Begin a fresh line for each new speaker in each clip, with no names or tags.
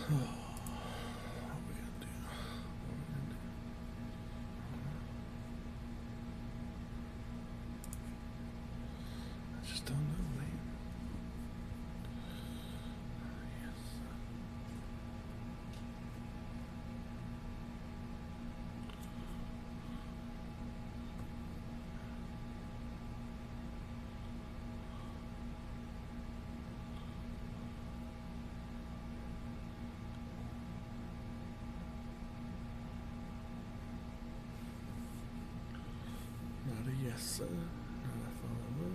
What are we gonna do? I just don't know, man. Yes. Not a yes, sir. Not a follow.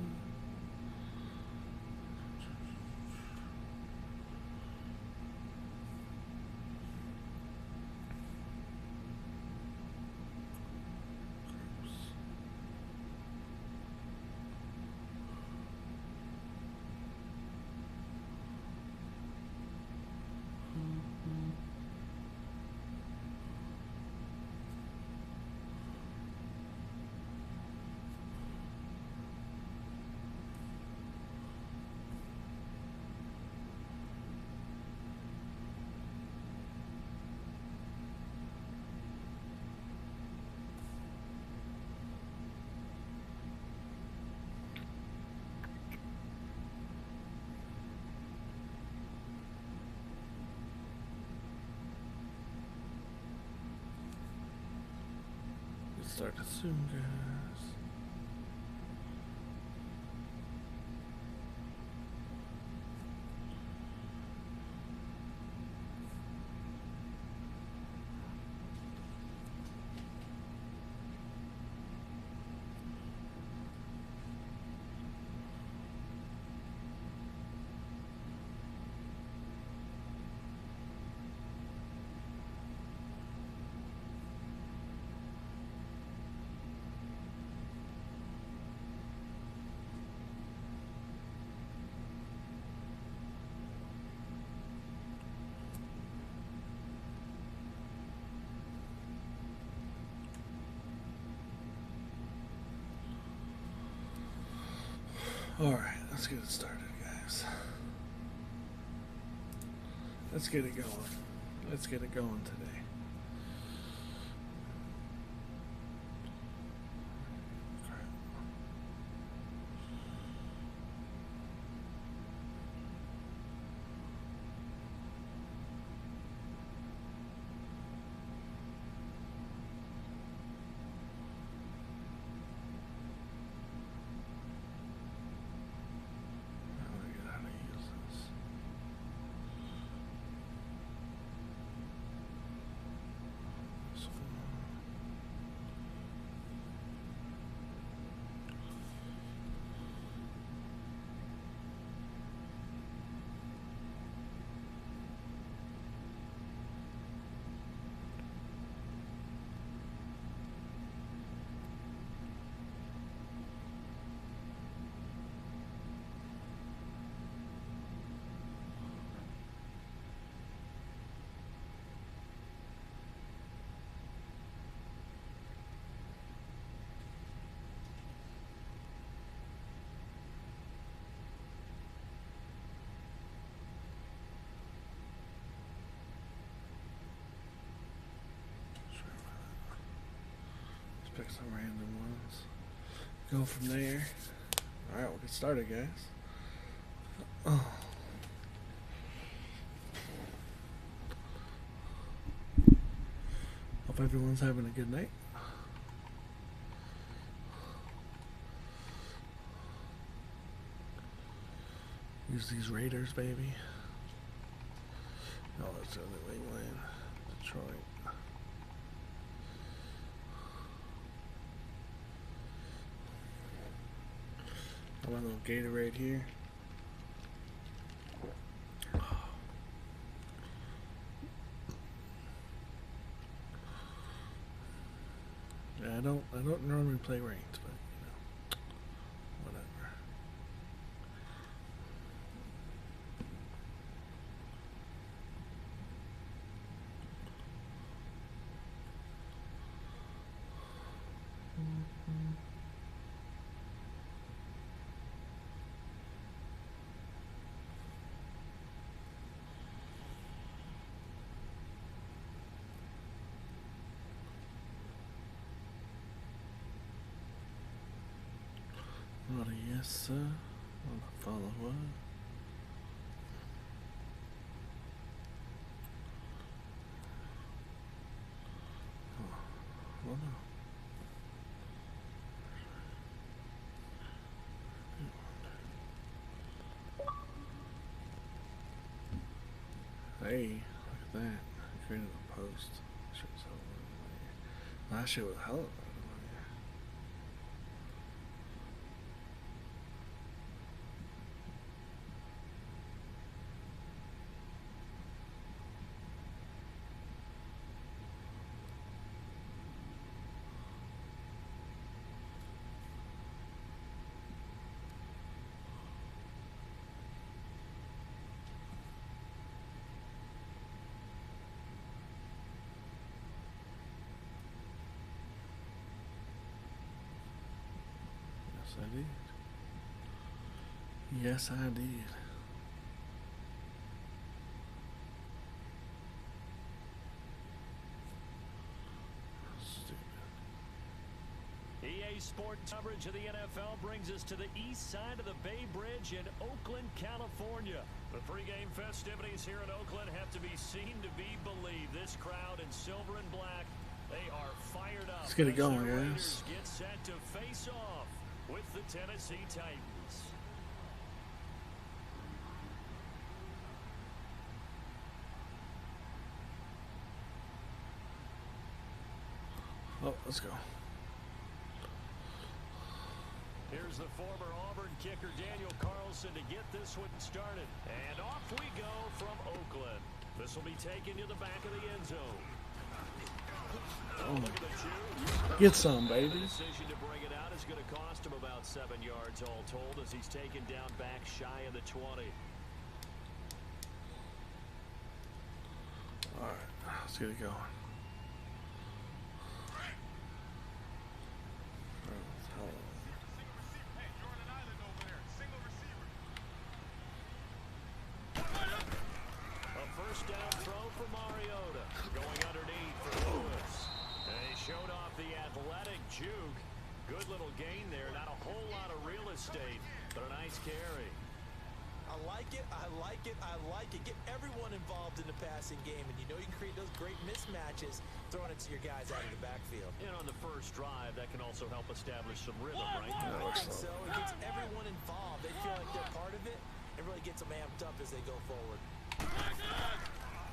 It started soon, guys. Alright, let's get it started, guys. Let's get it going. Let's get it going today. Pick some random ones. Go from there. Alright, we'll get started, guys. Oh. Hope everyone's having a good night. Use these Raiders, baby. No, that's the only way win. Detroit. I want a little Gatorade here. Yeah, I don't normally play ranked, but you know, whatever. Oh, yes, sir. Wanna follow what? Oh, no. Hey, look at that. I created a post. Shit was hella loaded. That shit was hella loaded. Yes, I did. Yes, I did.
EA Sports coverage of the NFL brings us to the east side of the Bay Bridge in Oakland, California. The pregame festivities here in Oakland have to be seen to be believed. This crowd in silver and black, they are fired up.
Let's get it going,
the
guys.
Raiders get set to face off with the Tennessee Titans.
Oh, let's go.
Here's the former Auburn kicker Daniel Carlson to get this one started. And off we go from Oakland. This will be taken to the back of the end zone. Oh, look at the Jew.
Get some, baby.
The decision to bring it out is going to cost him about 7 yards all told as he's taken down back shy of the 20.
All right, let's get it going.
First down throw for Mariota. Going underneath for Lewis. And he showed off the athletic juke. Good little gain there. Not a whole lot of real estate, but a nice carry.
I like it. I like it. I like it. Get everyone involved in the passing game. And you know you can create those great mismatches throwing it to your guys out of the backfield.
And on the first drive, that can also help establish some rhythm, right?
I think so. It gets everyone involved. They feel like they're part of it. It really gets them amped up as they go forward.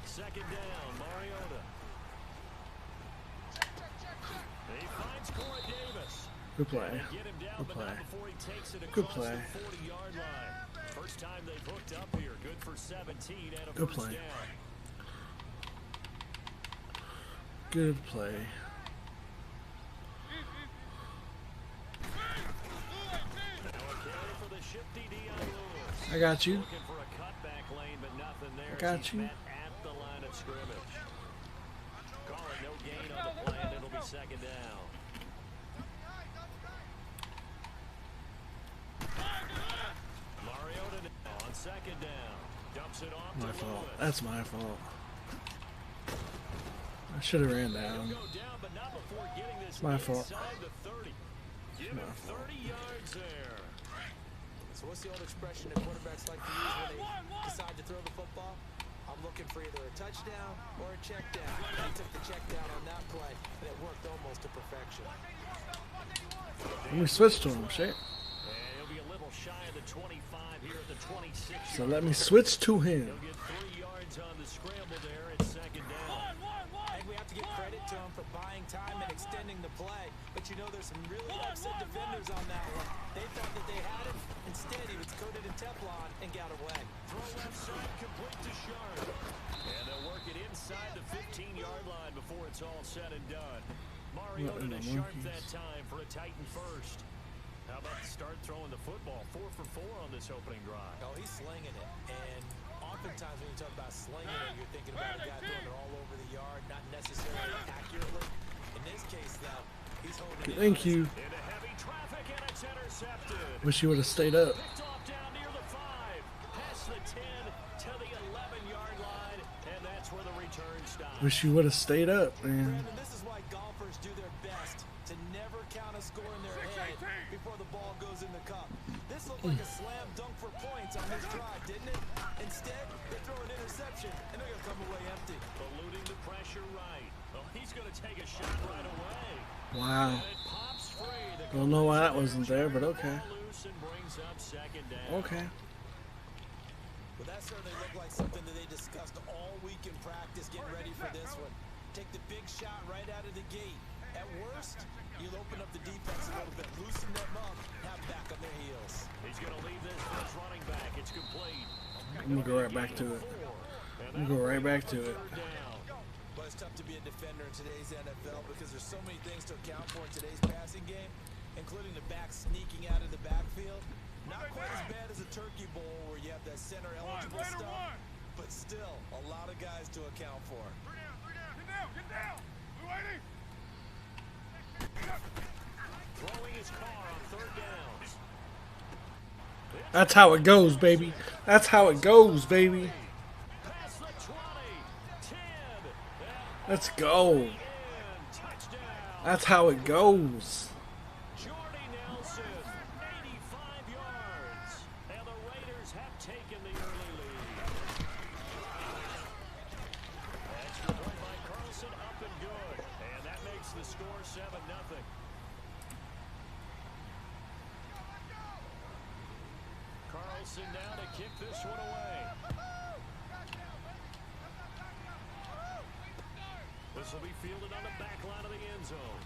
Second down, Mariota. He finds Corey Davis.
Good play.
Get him down,
Good
but
play.
not before he takes it
Good
across
play.
the 40-yard line. First time they've hooked up here. Good for 17 and a
Good
first
play.
down.
Good play.
Now a carry for the shifty Dion Lewis.
I got you.
Looking for a cutback lane, but nothing there.
I got
He's
you.
met at the line of scrimmage. Call it no gain on the play, and it'll be second down. Mariota now on second down. Dumps it off
My
to
fault.
Lewis.
That's my fault. I should have ran down.
He'll go down, but not before getting this
My fault.
inside the 30. Give him 30 yards there.
So what's the old expression that quarterbacks like to use when they decide to throw the football? I'm looking for either a touchdown or a check down. He took the check down on that play, and it worked almost to perfection.
Let me switch to him, shit.
And he'll be a little shy of the 25 here at the 26.
So let me switch to him.
He'll get 3 yards on the scramble there at second down.
I think we have to give credit to him for buying time and extending the play. But you know there's some really upset defenders on that one. They thought that they had it. Instead, he was coated in Teflon and got away.
Throw left side, complete to Sharp. And they'll work it inside the 15-yard line before it's all said and done. Mariota to Sharp that time for a Titan first. How about to start throwing the football? 4 for 4 on this opening drive.
Oh, he's slinging it. And oftentimes when you talk about slinging it, you're thinking about a guy throwing it all over the yard, not necessarily accurately. In this case, though, he's holding it.
Thank you.
Into heavy traffic, and it's intercepted.
Wish you would have stayed up.
Picked off down near the 5. Past the 10 to the 11-yard line, and that's where the return stops.
Wish you would have stayed up, man.
Brandon, this is why golfers do their best to never count a score in their head before the ball goes in the cup.
take a shot right away.
Wow.
And it pops free. The
Don't know why that wasn't there, but okay.
loose and brings up second down.
Okay.
Well, that certainly looked like something that they discussed all week in practice, getting ready for this one. Take the big shot right out of the gate. At worst, you'll open up the defense a little bit, loosen them up, have back on their heels.
He's going to leave this first running back. It's complete.
I'm going to go right back to it. I'm going to go right back to it.
Well, it's tough to be a defender in today's NFL because there's so many things to account for in today's passing game, including the back sneaking out of the backfield. Not quite as bad as a turkey bowl where you have that center eligible stuff, but still a lot of guys to account for.
Get down! We're waiting!
Throwing his car on third downs.
That's how it goes, baby. That's how it goes, baby.
Past the 20, 10,
Let's go.
touchdown.
That's how it goes.
Jordy Nelson, 85 yards. And the Raiders have taken the early lead. Extra point by Carlson, up and good. And that makes the score 7-0. Carlson now to kick this one away. This will be fielded on the back line of the end zone.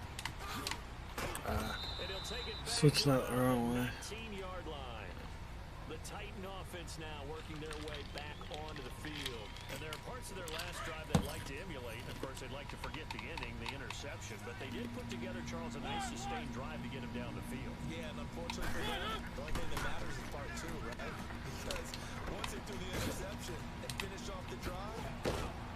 And he'll take it back
Switch that
to
the wrong way.
19-yard line. The Titan offense now working their way back onto the field. And there are parts of their last drive they'd like to emulate. Of course, they'd like to forget the inning, the interception. But they did put together, Charles, a nice sustained drive to get him down the field.
Yeah, and unfortunately for them, the only thing that matters is part two, right? Because once they threw the interception and finish off the drive,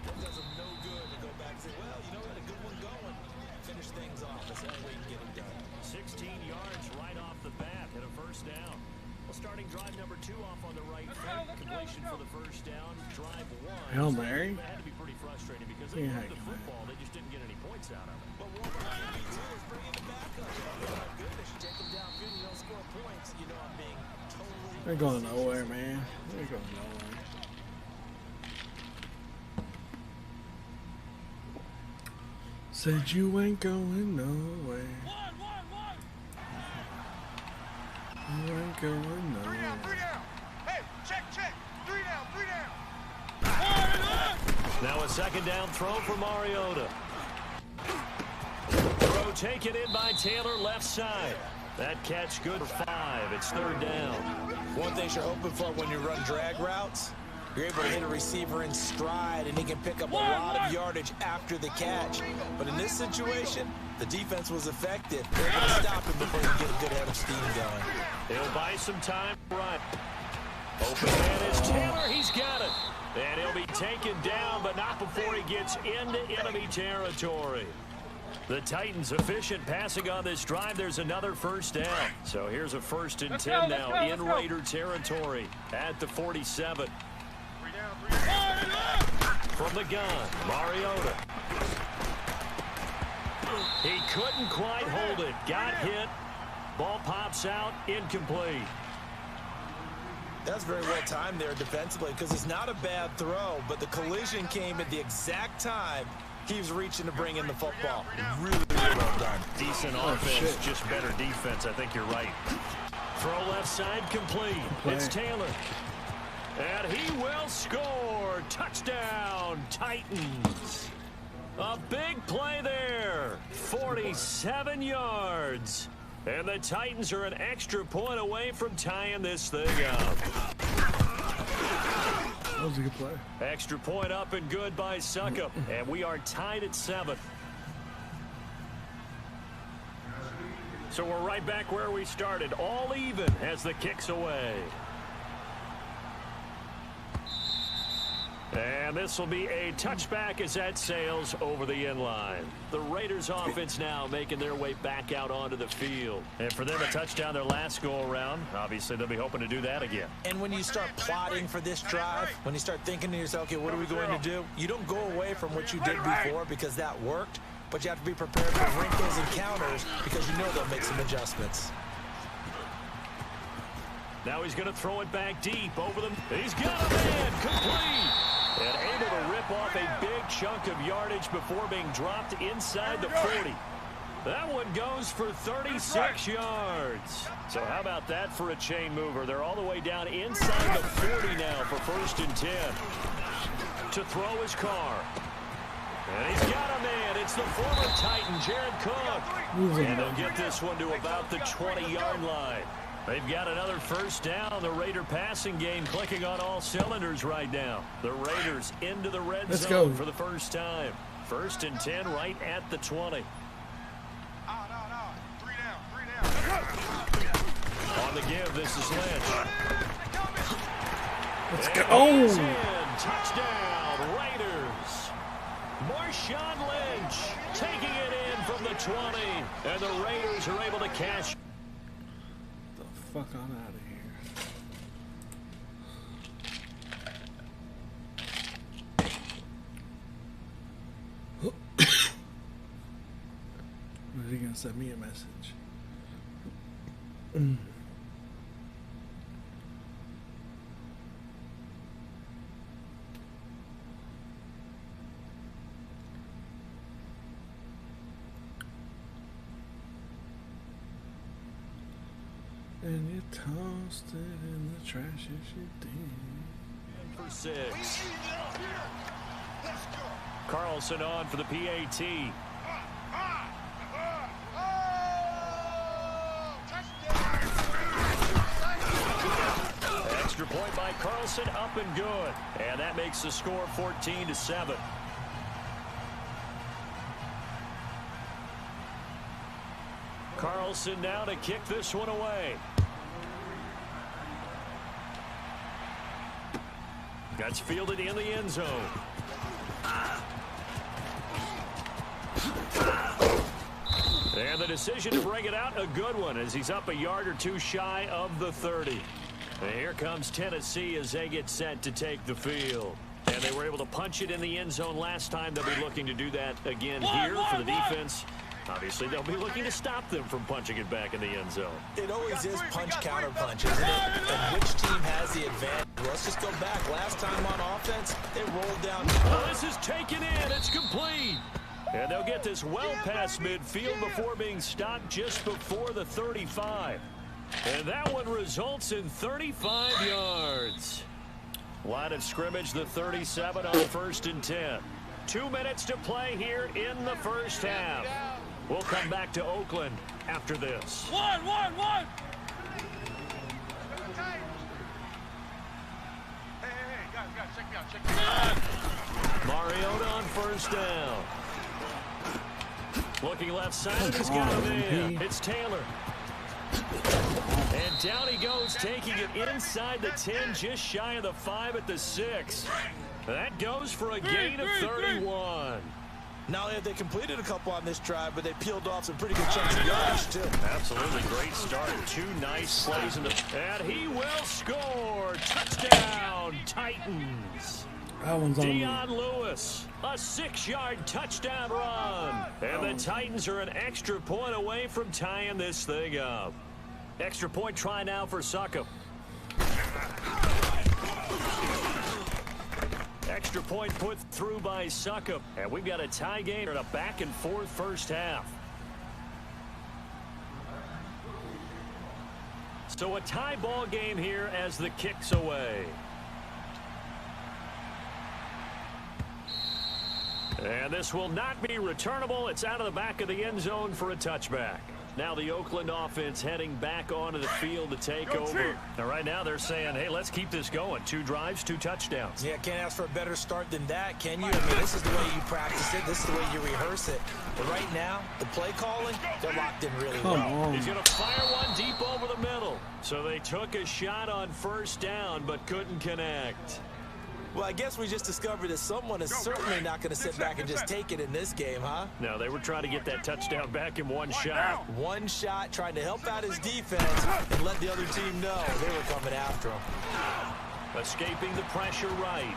it does them no good to go back and say, well, you know, we had a good one going. Finish things off. That's the only way you can get it done.
16 yards right off the bat and a first down. Well, starting drive number 2 off on the right foot. Completion for the first down. Drive 1.
Hail Mary.
That had to be pretty frustrating because they
Yeah,
moved the football. They just didn't get any points out of it.
But what we're going to do is bring in the backup. Oh, my goodness, you take them downfield, you don't score points. You know I'm being totally...
They're going nowhere, man. They're going nowhere. Said you ain't going nowhere. You ain't going nowhere.
3 down! Hey, check! 3 down!
Now a second down throw for Mariota. Throw taken in by Taylor left side. That catch good for 5. It's third down.
One thing you're hoping for when you run drag routes, you're able to hit a receiver in stride, and he can pick up a lot of yardage after the catch. But in this situation, the defense was effective. They're going to stop him before he get a good head of steam going.
He'll buy some time. Right. Open man is Taylor. He's got it. And he'll be taken down, but not before he gets into enemy territory. The Titans efficient passing on this drive. There's another first down. So here's a 1st and 10 now in Raider territory at the 47.
3 down!
From the gun, Mariota. He couldn't quite hold it. Got hit. Ball pops out. Incomplete.
That's very well timed there defensively because it's not a bad throw, but the collision came at the exact time he was reaching to bring in the football. Really well done.
Decent offense, just better defense. I think you're right. Throw left side complete. It's Taylor. And he will score. Touchdown, Titans. A big play there. 47 yards. And the Titans are an extra point away from tying this thing up.
That was a good play.
Extra point up and good by Suckup. And we are tied at 7. So we're right back where we started. All even as the kick's away. And this will be a touchback as that sails over the end line. The Raiders offense now making their way back out onto the field. And for them, a touchdown their last go-around. Obviously, they'll be hoping to do that again.
And when you start plotting for this drive, when you start thinking to yourself, okay, what are we going to do? You don't go away from what you did before because that worked, but you have to be prepared for wrinkles and counters because you know they'll make some adjustments.
Now he's going to throw it back deep over them. He's got a man complete. And able to rip off a big chunk of yardage before being dropped inside the 40. That one goes for 36 yards. So how about that for a chain mover? They're all the way down inside the 40 now for 1st and 10. To throw his car. And he's got a man. It's the former Titan, Jared Cook. And they'll get this one to about the 20-yard line. They've got another 1st down. The Raider passing game clicking on all cylinders right now. The Raiders into the red zone for the first time. 1st and 10 right at the 20. On the give, this is Lynch.
Let's go.
Touchdown, Raiders. Marshawn Lynch taking it in from the 20. And the Raiders are able to cash.
The fuck on out of here. When is he gonna send me a message? And you tossed it in the trash, yes you did.
For 6. Carlson on for the PAT. Extra point by Carlson, up and good. And that makes the score 14-7. Carlson now to kick this one away. That's fielded in the end zone. And the decision to bring it out, a good one, as he's up a yard or two shy of the 30. And here comes Tennessee as they get set to take the field. And they were able to punch it in the end zone last time. They'll be looking to do that again here for the defense. Obviously, they'll be looking to stop them from punching it back in the end zone.
It always is punch-counter-punch, isn't it? And which team has the advantage? Let's just go back. Last time on offense, they rolled down.
Oh, this is taken in. It's complete. And they'll get this well past midfield before being stopped just before the 35. And that one results in 35 yards. Line of scrimmage, the 37 on 1st and 10. 2 minutes to play here in the first half. We'll come back to Oakland after this.
One. Hey, guys, check me out.
Mariota on 1st down. Looking left side, he's got a man. It's Taylor. And down he goes, taking it inside the 10, just shy of the 5 at the 6. That goes for a gain of 31.
Not only have they completed a couple on this drive, but they peeled off some pretty good chunks of yardage, too.
Absolutely great start. 2 nice plays in the... And he will score. Touchdown, Titans.
That one's on
Dion Lewis, a 6-yard touchdown run. And the Titans are an extra point away from tying this thing up. Extra point try now for Succop. Extra point put through by Succop. And we've got a tie game and a back-and-forth first half. So a tie ball game here as the kick's away. And this will not be returnable. It's out of the back of the end zone for a touchback. Now the Oakland offense heading back onto the field to take over. Now right now they're saying, hey, let's keep this going. 2 drives, 2 touchdowns.
Yeah, can't ask for a better start than that, can you? I mean, this is the way you practice it. This is the way you rehearse it. But right now, the play calling, they're locked in really well.
He's going to fire one deep over the middle. So they took a shot on 1st down, but couldn't connect.
Well, I guess we just discovered that someone is certainly not going to sit back and just take it in this game, huh?
No, they were trying to get that touchdown back in one shot.
One shot, trying to help out his defense and let the other team know they were coming after him.
Escaping the pressure right.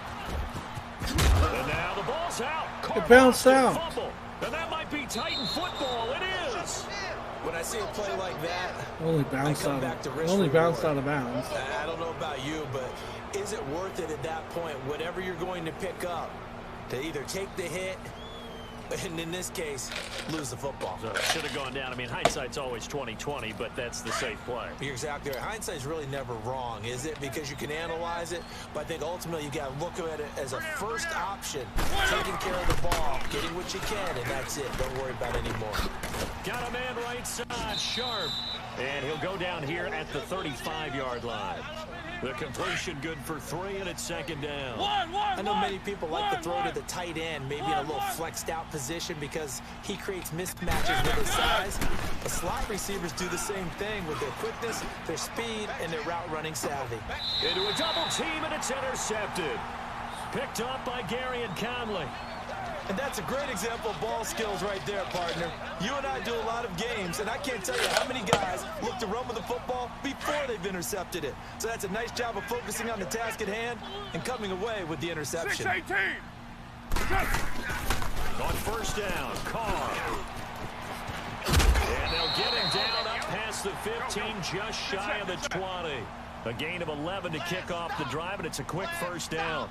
And now the ball's out.
It bounced out.
Fumble. And that might be Titan football. It is.
When I see a play like that,
Only bounced out of bounds.
I don't know about you, but is it worth it at that point, whatever you're going to pick up, to either take the hit, and in this case, lose the football?
So it should have gone down. I mean, hindsight's always 20/20, but that's the safe play.
You're exactly right. Hindsight's really never wrong, is it? Because you can analyze it, but I think ultimately you got to look at it as a first option, taking care of the ball, getting what you can, and that's it. Don't worry about it anymore.
Got a man right side, Sharp, and he'll go down here at the 35-yard line. The completion good for 3, and it's second down.
I know many people like to throw to the tight end, maybe in a little flexed out position because he creates mismatches with his size. The slot receivers do the same thing with their quickness, their speed, and their route running savvy.
Into a double team, and it's intercepted. Picked up by Gary and Conley.
And that's a great example of ball skills right there, partner. You and I do a lot of games, and I can't tell you how many guys look to run with the football before they've intercepted it. So that's a nice job of focusing on the task at hand and coming away with the interception.
6-18.
On first down, Carr. And they'll get him down up past the 15, just shy of the 20. A gain of 11 to kick off the drive, and it's a quick first down.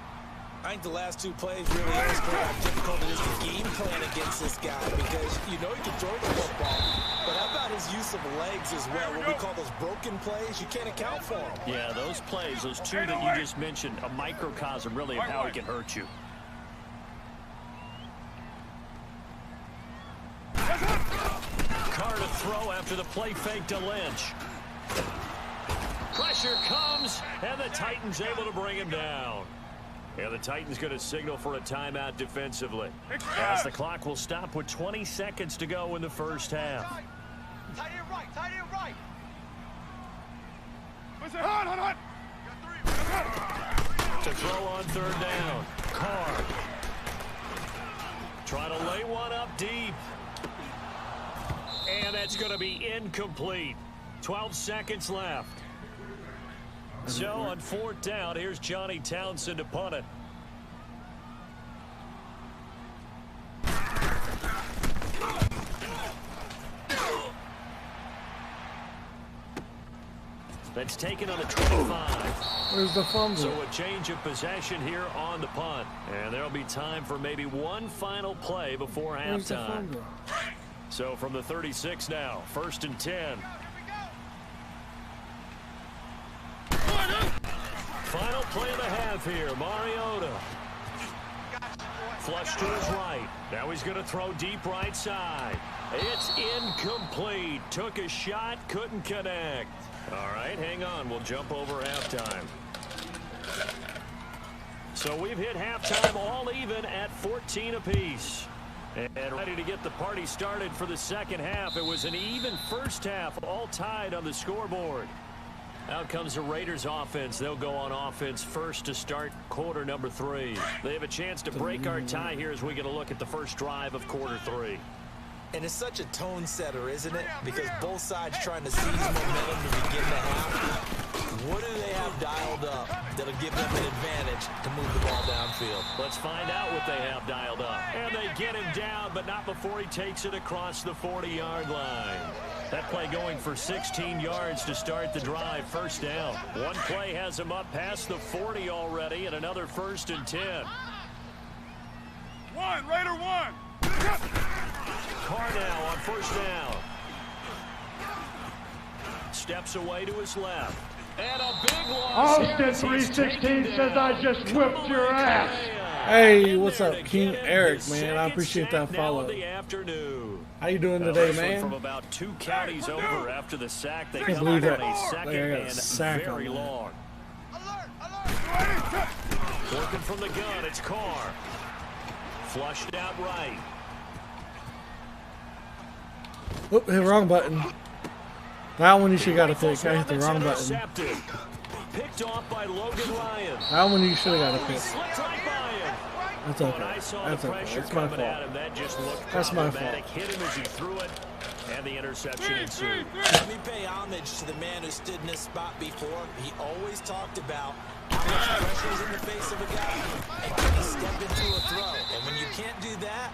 I think the last 2 plays really illustrate how difficult it is to game plan against this guy because you know he can throw the football, but how about his use of legs as well, what we call those broken plays? You can't account for them.
Yeah, those plays, those 2 that you just mentioned, a microcosm really of how he can hurt you. Carr to throw after the play fake to Lynch. Pressure comes, and the Titans able to bring him down. Yeah, the Titans going to signal for a timeout defensively, as the clock will stop with 20 seconds to go in the first half.
Tight end right, tight end right. Hot.
To throw on third down, Carr. Trying to lay one up deep. And that's going to be incomplete. 12 seconds left. So on fourth down, here's Johnny Townsend to punt it. That's taken on the 25.
Where's the fumble?
So a change of possession here on the punt. And there'll be time for maybe one final play before halftime. So from the 36 now, 1st and 10. Final play of the half here, Mariota. Flush to his right. Now he's going to throw deep right side. It's incomplete. Took a shot, couldn't connect. All right, hang on. We'll jump over halftime. So we've hit halftime all even at 14 apiece. And ready to get the party started for the second half. It was an even first half, all tied on the scoreboard. Out comes the Raiders offense. They'll go on offense first to start quarter number 3. They have a chance to break our tie here as we get a look at the first drive of quarter 3.
And it's such a tone setter, isn't it? Because both sides trying to seize momentum to begin the half. What do they have dialed up that'll give them an advantage to move the ball downfield?
Let's find out what they have dialed up. And they get him down, but not before he takes it across the 40-yard line. That play going for 16 yards to start the drive. First down. One play has him up past the 40 already, and another 1st and 10.
Raider one.
Carr now on first down. Steps away to his left. And a big loss.
Austin 316 says I just whipped your ass.
Hey, what's up, King Eric, man? I appreciate that follow. How you doing today, man?
From about 2 counties over after the sack, they
Can't
come
believe
up
that.
on a second and very long. Working from the gun, it's Carr. Flushed out right.
Oop, hit the wrong button. That one you should have got a pick. I hit the wrong button.
Picked off by Logan Ryan.
That one you should have got a pick.
Slipped right by him.
That's okay. That's okay. It's my fault. That's my fault.
Hit him as he threw it, and the interception ensued.
Let me pay homage to the man who stood in this spot before. He always talked about how much pressure is in the face of a guy and can he step into a throw. And when you can't do that,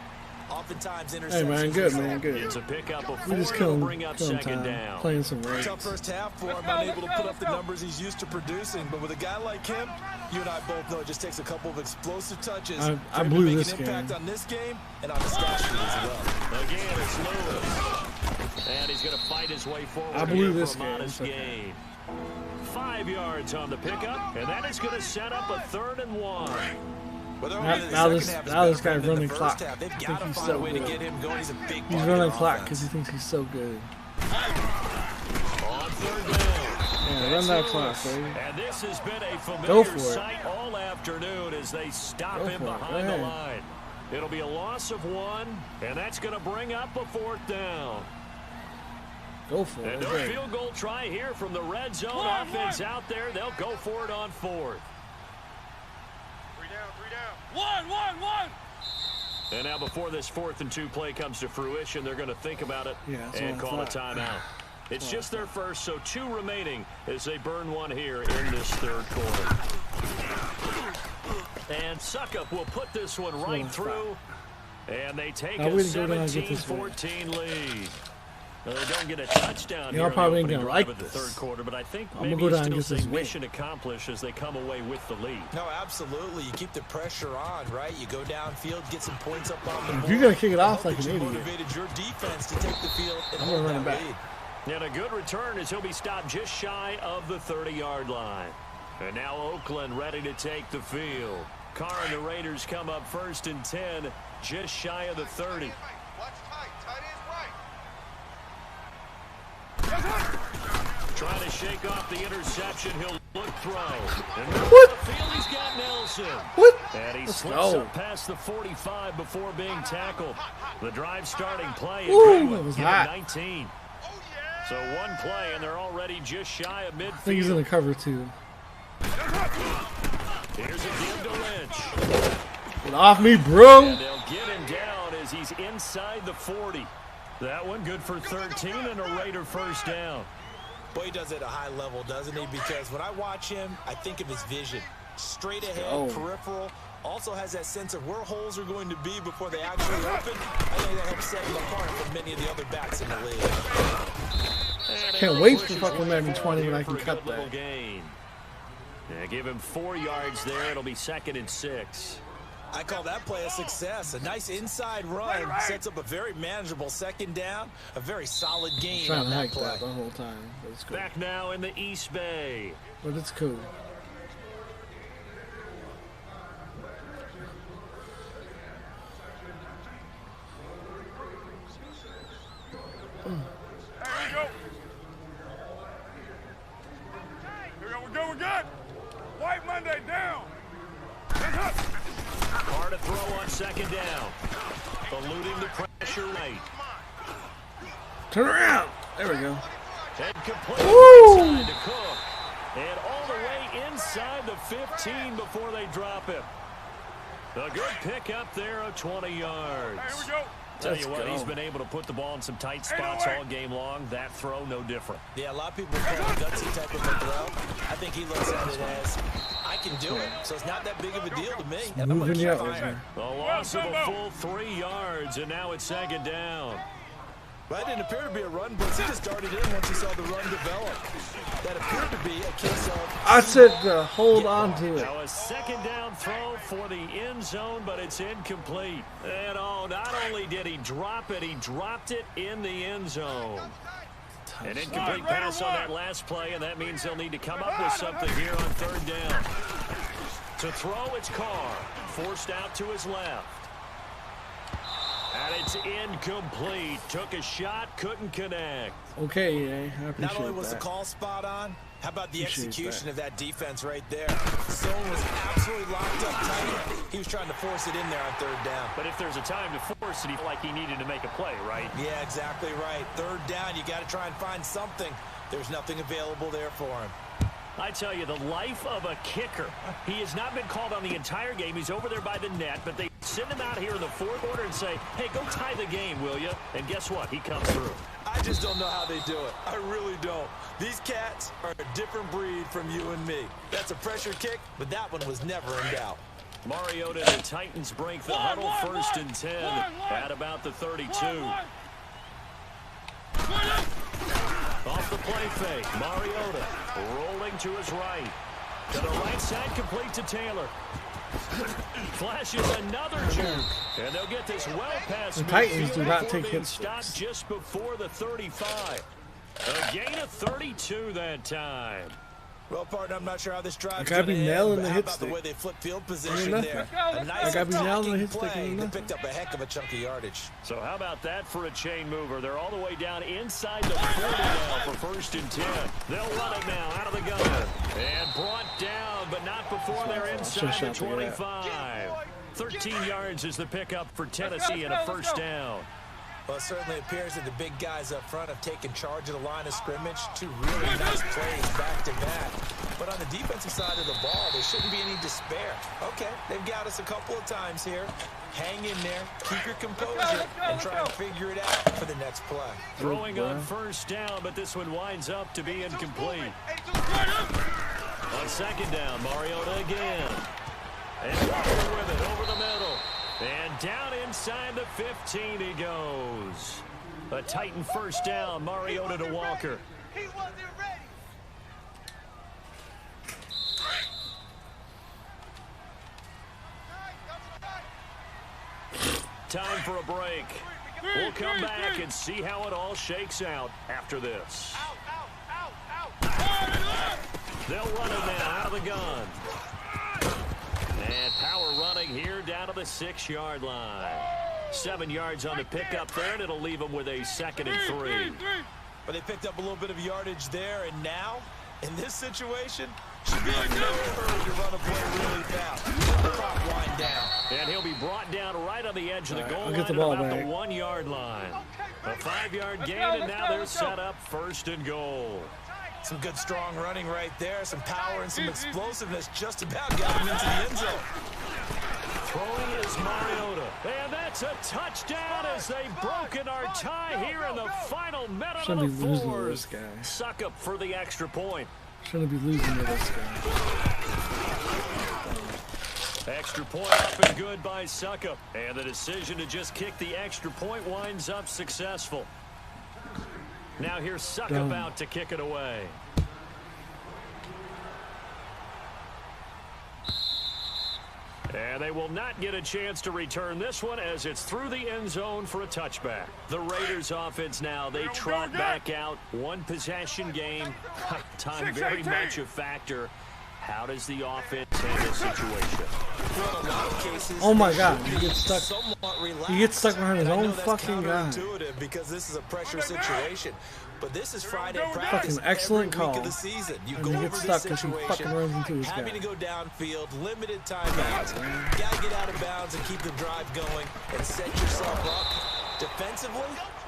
Oftentimes,
Hey
interceptions.
man, good man, good.
It's a pickup of
We
4
just
to
killing
bring up second
time,
down.
playing some Regs.
Tough first half for him, unable to put up the numbers he's used to producing. But with a guy like him, you and I both know it just takes a couple of explosive touches
I
for him
blew
to make
this
an impact
game.
on this game and on the stat sheet as well.
Again, it's Lewis. And he's going to fight his way forward
I blew
here
this
for a
game.
modest
It's okay.
gain. 5 yards on the pickup, and that is going to set up a 3rd and 1.
Now this guy's running clock. I
They've
think
got to
he's
find
so
a way to
good.
get him going. He's a big
He's
part
running
of their
clock
offense.
because he thinks he's so good.
On 3rd down.
Yeah, run that clock, baby.
And this has been a
Go
familiar
for it.
sight all afternoon as they stop
Go
him
for it. Go
behind the
ahead.
line. It'll be a loss of 1, and that's going to bring up a 4th down.
Go for it.
And no
Okay.
field goal try here from the red zone offense out there. They'll go for it on 4th.
3 down. 1.
And now before this 4th and 2 play comes to fruition, they're going to think about it
Yeah, that's
and
what I
call a
thought.
timeout. It's just their first, so 2 remaining as they burn 1 here in this 3rd quarter. And Suckup will put this one right through, and they take
Now
a
we can go down and get this
17-14 lead. Now, they don't get a touchdown
Y'all
here
probably
in
ain't
the
gonna
opening
like
drive of the
this.
3rd quarter, but I think
I'm
maybe
gonna go
you
down and
still
get this
say
win.
mission accomplished as they come away with the lead.
No, absolutely. You keep the pressure on, right? You go downfield, get some points up on the board.
If you're gonna kick it off
I hope
like an
that you
idiot,
motivated your defense to take the field and
I'm
hold
gonna run
that
it
lead.
And a good return as he'll be stopped just shy of the 30-yard line. And now Oakland ready to take the field. Carr and the Raiders come up 1st and 10, just shy of the 30.
Watch tight. Tight ends right.
Trying to shake off the interception. He'll look throw. And
What?
the field, he's got Nelson.
What?
And he
Let's
slips
go.
up past the 45 before being tackled. The drive starting play.
Ooh, that was
Give him
hot.
19. So 1 play, and they're already just shy of
I think he's
midfield.
in the cover too.
Here's a give to Lynch.
Get off me, bro.
And they'll get him down as he's inside the 40. That one good for 13 and a Raider 1st down.
Boy, he does it at a high level, doesn't he? Because when I watch him, I think of his vision. Straight ahead,
go.
peripheral. Also has that sense of where holes are going to be before they actually open. I think that helps set him apart from many of the other backs in the league.
Can't wait for fucking Madden 20 when I can cut that.
Gain. Yeah, give him 4 yards there. It'll be 2nd and 6.
I call that play a success. A nice inside run sets up a very manageable 2nd down. A very solid gain
Trying
on
to
that
hike
play.
that the whole time, but it's cool.
Back now in the East Bay.
But it's cool.
Here we go. We're good. White Monday down.
Carr to throw on 2nd down. Eluding the pressure late.
Turn around. There we go.
And complete
Woo!
inside to Cook. And all the way inside the 15 before they drop him. A good pick up there of 20 yards.
Here we go.
Tell
Let's
you what,
go.
he's been able to put the ball in some tight spots all game long. That throw, no different.
Yeah, a lot of people call it a gutsy type of a throw. I think he looks at it as, I can do it. So it's not that big of a deal to me. And I'm going
Moving
to
you
keep
out,
firing.
A loss of a full 3 yards, and now it's 2nd down.
That didn't appear to be a run blitz. He just darted in once he saw the run develop. That appeared to be a case of...
I said hold on to it.
Now a 2nd down throw for the end zone, but it's incomplete. And oh, not only did he drop it, he dropped it in the end zone. An incomplete pass on that last play, and that means they'll need to come up with something here on 3rd down. To throw, it's Carr. Forced out to his left. And it's incomplete. Took a shot, couldn't connect.
Okay, I appreciate
Not only was
that.
the call spot on, how about the
Appreciate
execution
that.
of that defense right there? Zone was absolutely locked up tight. He was trying to force it in there on 3rd down.
But if there's a time to force it, he felt like he needed to make a play, right?
Yeah, exactly right. 3rd down, you got to try and find something. There's nothing available there for him.
I tell you, the life of a kicker. He has not been called on the entire game. He's over there by the net, but they send him out here in the 4th quarter and say, hey, go tie the game, will you? And guess what? He comes through.
I just don't know how they do it. I really don't. These cats are a different breed from you and me. That's a pressure kick, but that one was never in doubt.
Mariota and the Titans break the huddle, 1st and 10 at about the 32. Off the play fake, Mariota rolling to his right. To the right side, complete to Taylor. Flashes another juke, and they'll get this well past
the Titans do not take hits.
Stopped just before the 35. A gain of 32 that time.
Well, partner, I'm not sure how this drive.
I gotta be nailing the hit
about
stick.
the way they flip field position there? A nice
I gotta be nailing the hit
attacking
stick.
play that picked up a heck of a chunk of yardage.
So how about that for a chain mover? They're all the way down inside the 40 now for 1st and 10. They'll run it now out of the gun. And brought down, but not before they're inside the 25. 13 yards is the pickup for Tennessee and a 1st down.
Well, it certainly appears that the big guys up front have taken charge of the line of scrimmage. 2 really nice plays back-to-back. But on the defensive side of the ball, there shouldn't be any despair. Okay, they've got us a couple of times here. Hang in there, keep your composure, and try and figure it out for the next play.
Throwing on 1st down, but this one winds up to be incomplete. On 2nd down, Mariota again. And Walker with it over the middle. And down inside the 15 he goes. A Titan 1st down, Mariota to Walker.
He wasn't ready.
Time for a break. We'll come back and see how it all shakes out after this. They'll run it now out of the gun. And power running here down to the 6-yard line. 7 yards on the pickup there, and it'll leave them with a 2nd and 3.
But they picked up a little bit of yardage there, and now, in this situation, should be in no hurry to run a play really fast. The clock wind down.
And he'll be brought down right on the edge of the goal line
get the
at
ball
about
back.
the 1-yard line. A 5-yard gain, and now they're set up 1st and goal.
Some good strong running right there. Some power and some explosiveness just about got him into the end zone.
Throwing is Mariota. And that's a touchdown as they've broken our tie here in the final minute
Shouldn't
of
be
the
losing to
4th.
this guy.
Suck up for the extra point.
Shouldn't be losing to this guy.
Extra point up and good by Suckup. And the decision to just kick the extra point winds up successful. Now here's Suckup out to kick it away. And they will not get a chance to return this one as it's through the end zone for a touchback. The Raiders offense now, they trot back out. 1 possession game. Time very much a factor. How does the offense handle the situation?
Well, in a lot of cases,
Oh my God, he gets stuck.
somewhat relaxed.
He gets stuck behind his
And I know
own
that's
fucking guy.
counterintuitive because this is a pressure situation. But this is Friday practice
Fucking excellent
every week
call.
of the season. You
And
go
he
over
gets
this
stuck 'cause he
situation,
fucking runs into his
having
guy.
to go downfield, limited timeouts. Got to get out of bounds and keep the drive going and set yourself up. Defensively,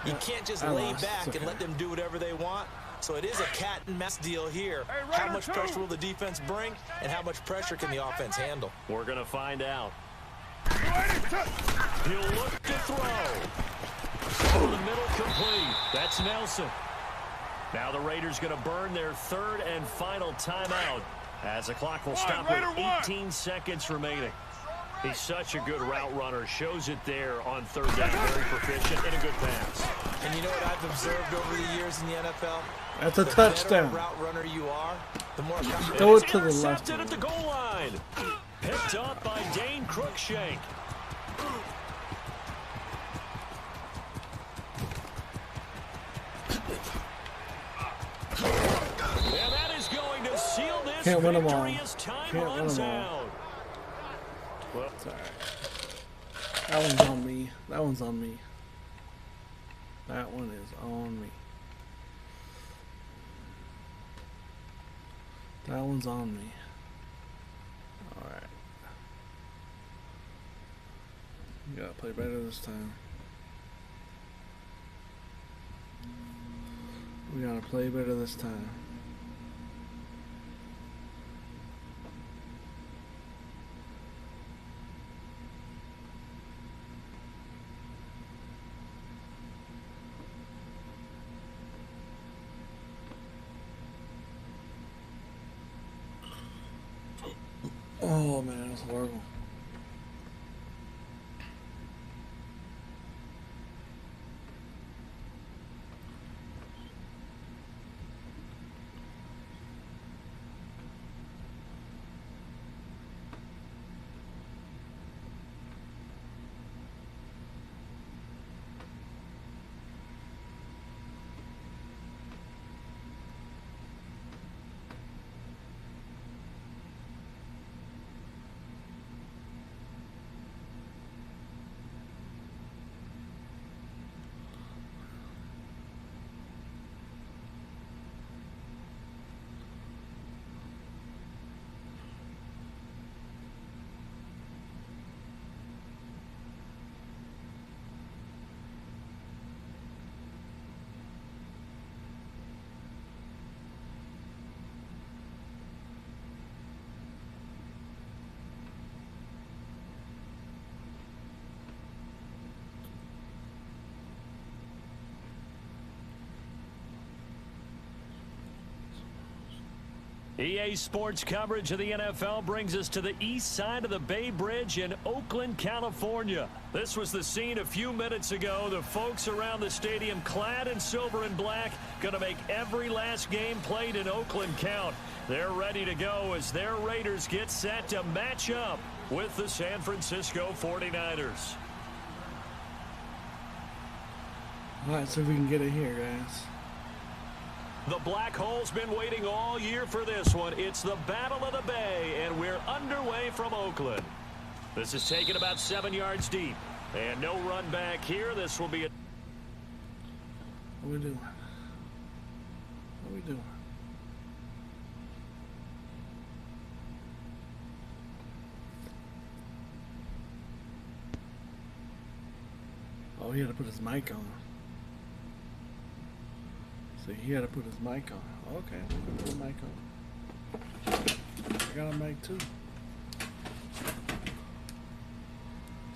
you can't just
I
lay
lost.
back
It's
and
okay.
let them do whatever they want. So it is a cat and mouse deal here. How much pressure will the defense bring, and how much pressure can the offense handle?
We're going to find out. He'll look to throw. Over the middle, complete. That's Nelson. Now the Raiders going to burn their 3rd and final timeout as the clock will stop with 18 seconds remaining. He's such a good route runner. Shows it there on 3rd down. Very proficient and a good pass.
And you know what I've observed over the years in the NFL?
That's a
The better
touchdown.
route runner you are, the more accountable.
Throw it
It's
to the left.
intercepted at the goal line. Picked up by Dane Cruikshank. And that is going to seal this
Can't win 'em all.
victory as time
Can't win 'em
runs
all.
out. Well,
It's alright. That one's on me. That one's on me. That one is on me. That one's on me. Alright. You gotta play better this time. We gotta play better this time. Oh man, that's horrible.
EA Sports coverage of the NFL brings us to the east side of the Bay Bridge in Oakland, California. This was the scene a few minutes ago. The folks around the stadium clad in silver and black going to make every last game played in Oakland count. They're ready to go as their Raiders get set to match up with the San Francisco 49ers.
All right, so we can get it here, guys.
The Black Hole's been waiting all year for this one. It's the Battle of the Bay, and we're underway from Oakland. This is taken about 7 yards deep. And no run back here. This will be a...
What are we doing? What are we doing? Oh, he had to put his mic on. So he had to put his mic on. Okay, I'm gonna put the mic on. I got a mic too.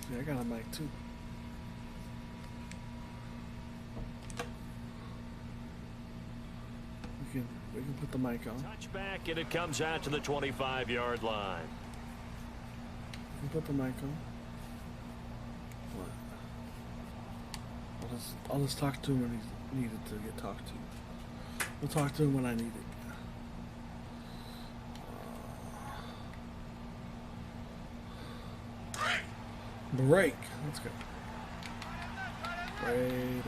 See, I got a mic too. We can put the mic on.
Touchback, and it comes out to the 25-yard line.
We can put the mic on. What? I'll just talk to him when he's needed to get talked to. We'll talk to him when I need it. Break. Let's go. Raiders.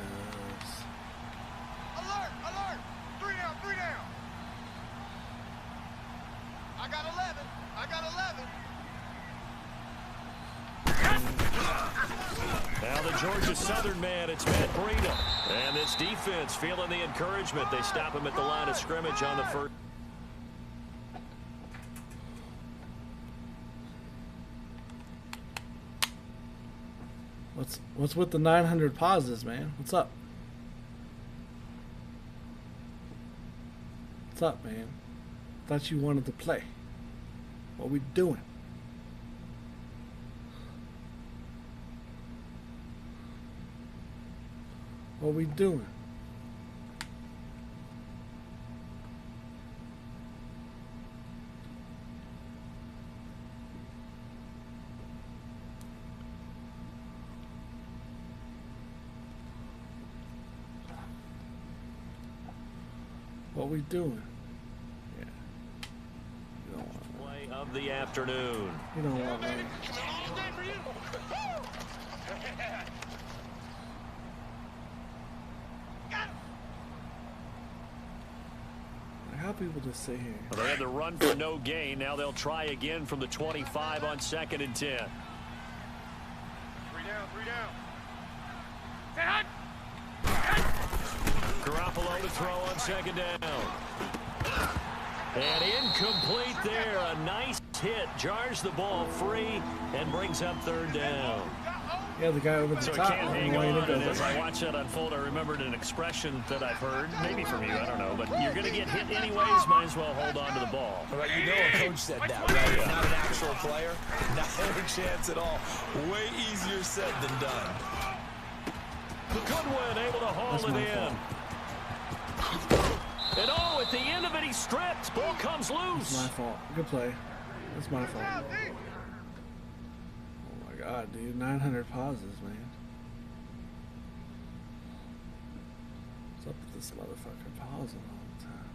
Alert! Alert! 3 down! 3 down! I got 11. I got 11.
Now the Georgia Southern man, it's Matt Breida. And this defense feeling the encouragement. They stop him at the line of scrimmage on the first.
What's with the 900 pauses, man? What's up? What's up, man? Thought you wanted to play. What we doing? What we doing? What we doing? Yeah. You don't want
Play of the afternoon.
You don't want that.
All day for you.
How people just sit here?
Well, they had the run for no gain. Now they'll try again from the 25 on 2nd and 10.
3 down. 3 down. Say hut.
Garoppolo to throw on 2nd down. And incomplete there. A nice hit. Jars the ball free and brings up 3rd down.
Yeah, the guy over the
So it
top.
can't
I don't
hang
know why he
on.
did
And
that.
as I watched that unfold, I remembered an expression that I've heard, maybe from you, I don't know, but you're going to get hit anyways, might as well hold on to the ball.
Right, you know a coach said that, right? Not an actual player. Not a chance at all. Way easier said than done.
Goodwin able to haul
That's
it
my
in. And at the end of it, he stripped. Ball comes loose.
It's my fault. Good play. It's my fault. Oh my god, dude. 900 pauses, man. What's up with this motherfucker pausing all the time?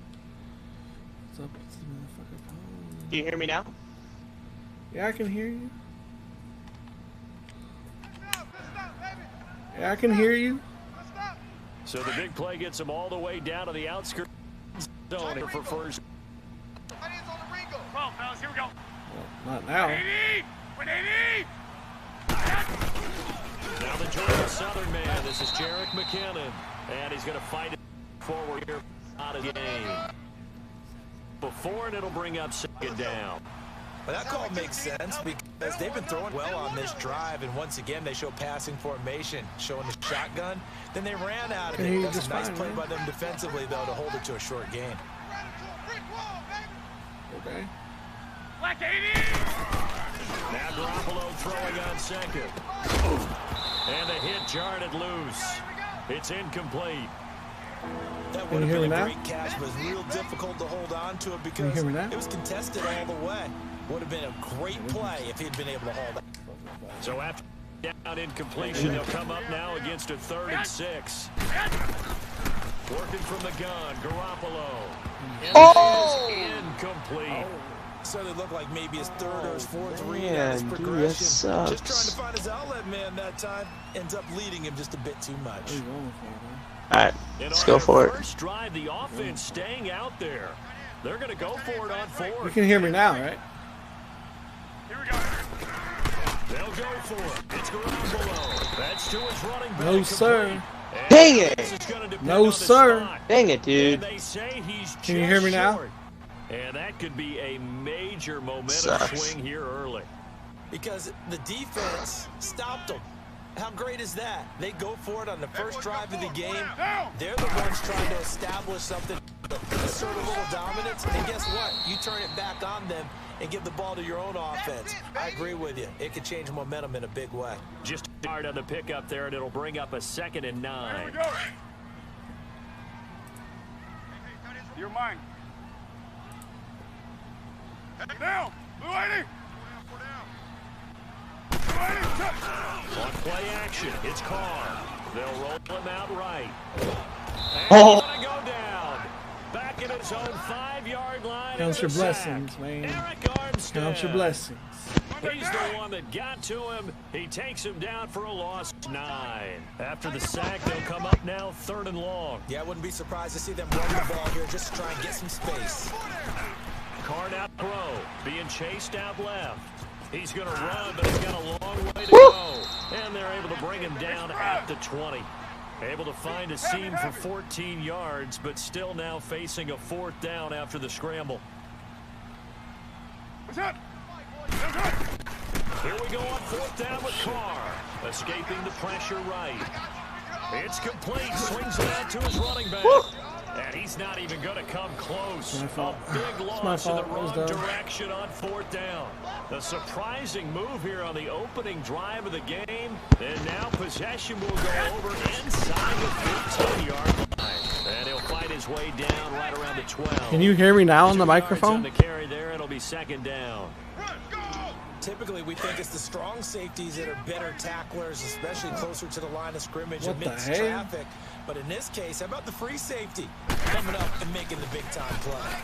What's up with this motherfucker pausing?
Do you hear me now?
Yeah, I can hear you. Yeah, I can hear you.
So the big play gets him all the way down to the outskirts zone for first.
My hands on the Ringo. Come on, fellas. Here we go.
Well, not now.
80. 180.
Now the Georgia Southern man. This is Jerick McKinnon. And he's going to fight it forward here out of the game. Before, and it'll bring up 2nd down.
Well, that call makes sense because they've been throwing well on this drive, and once again they show passing formation, showing the shotgun. Then they ran out of it. That's a nice play by them defensively, though, to hold it to a short gain.
Okay.
Black 80.
Now Garoppolo throwing on 2nd. And the hit jarred it loose. It's incomplete.
That
Can
would
you hear
have
me
been a
now?
great catch, but it's real difficult to hold on to it
Can you
because
hear me now?
it was contested all the way. Would have been a great play if he'd been able to hold it.
So after down incompletion, they'll come up now against a 3rd and 6. Working from the gun, Garoppolo. And
Oh!
it is incomplete.
So it looked like maybe his 3rd or his 4th read on
Man,
his
dude, that
progression.
sucks.
Just trying to find his outlet man that time. Ends up leading him just a bit too much.
Alright,
And
let's
on
go
their
for it.
first drive, the offense staying out there. They're going to go for it on 4th.
You can hear me now, right?
Here we go.
They'll go for it. It's Garoppolo. That's to his running back.
No, sir.
And
Dang it.
this is gonna depend
No,
on the
sir.
spot.
Dang it,
And
dude.
they say he's
Can you
just
hear me now?
short. And that could be a major momentum
Sucks.
swing here early.
Because the defense stopped them. How great is that? They go for it on the first drive of the game. They're the ones trying to establish something, assert a little dominance, and guess what? You turn it back on them and give the ball to your own offense. I agree with you. It could change momentum in a big way.
Just hard on the pickup there, and it'll bring up a 2nd and 9.
Here we go. You're mine. Down. Blue 80.
On play action, it's Carr. They'll roll him out right. And
Oh.
he's gonna go down. Back in his own 5-yard line.
Count
and
your
a sack.
blessings, man.
Eric Armstead.
Count your blessings.
He's the one that got to him. He takes him down for a loss 9. After the sack, they'll come up now 3rd and long.
Yeah, I wouldn't be surprised to see them run the ball here just to try and get some space.
Card out throw, being chased out left. He's going to run, but he's got a long way to go. And they're able to bring him down at the 20. Able to find a seam for 14 yards, but still now facing a 4th down after the scramble.
What's up?
Here we go on 4th down with Carr. Escaping the pressure right. It's complete. Swings it out to his running back. And he's not even going to come close.
My fault.
A big
It's my
loss in the
fault. It was
wrong
dumb.
direction on 4th down. A surprising move here on the opening drive of the game. And now possession will go over inside the 15-yard line. And he'll fight his way down right around the 12.
Can you hear me now on the
2 yards
microphone?
on the carry there. It'll be 2nd down.
Typically, we think it's the strong safeties that are better tacklers, especially closer to the line of scrimmage
What the
amidst
hell?
traffic. But in this case, how about the free safety coming up and making the big-time play?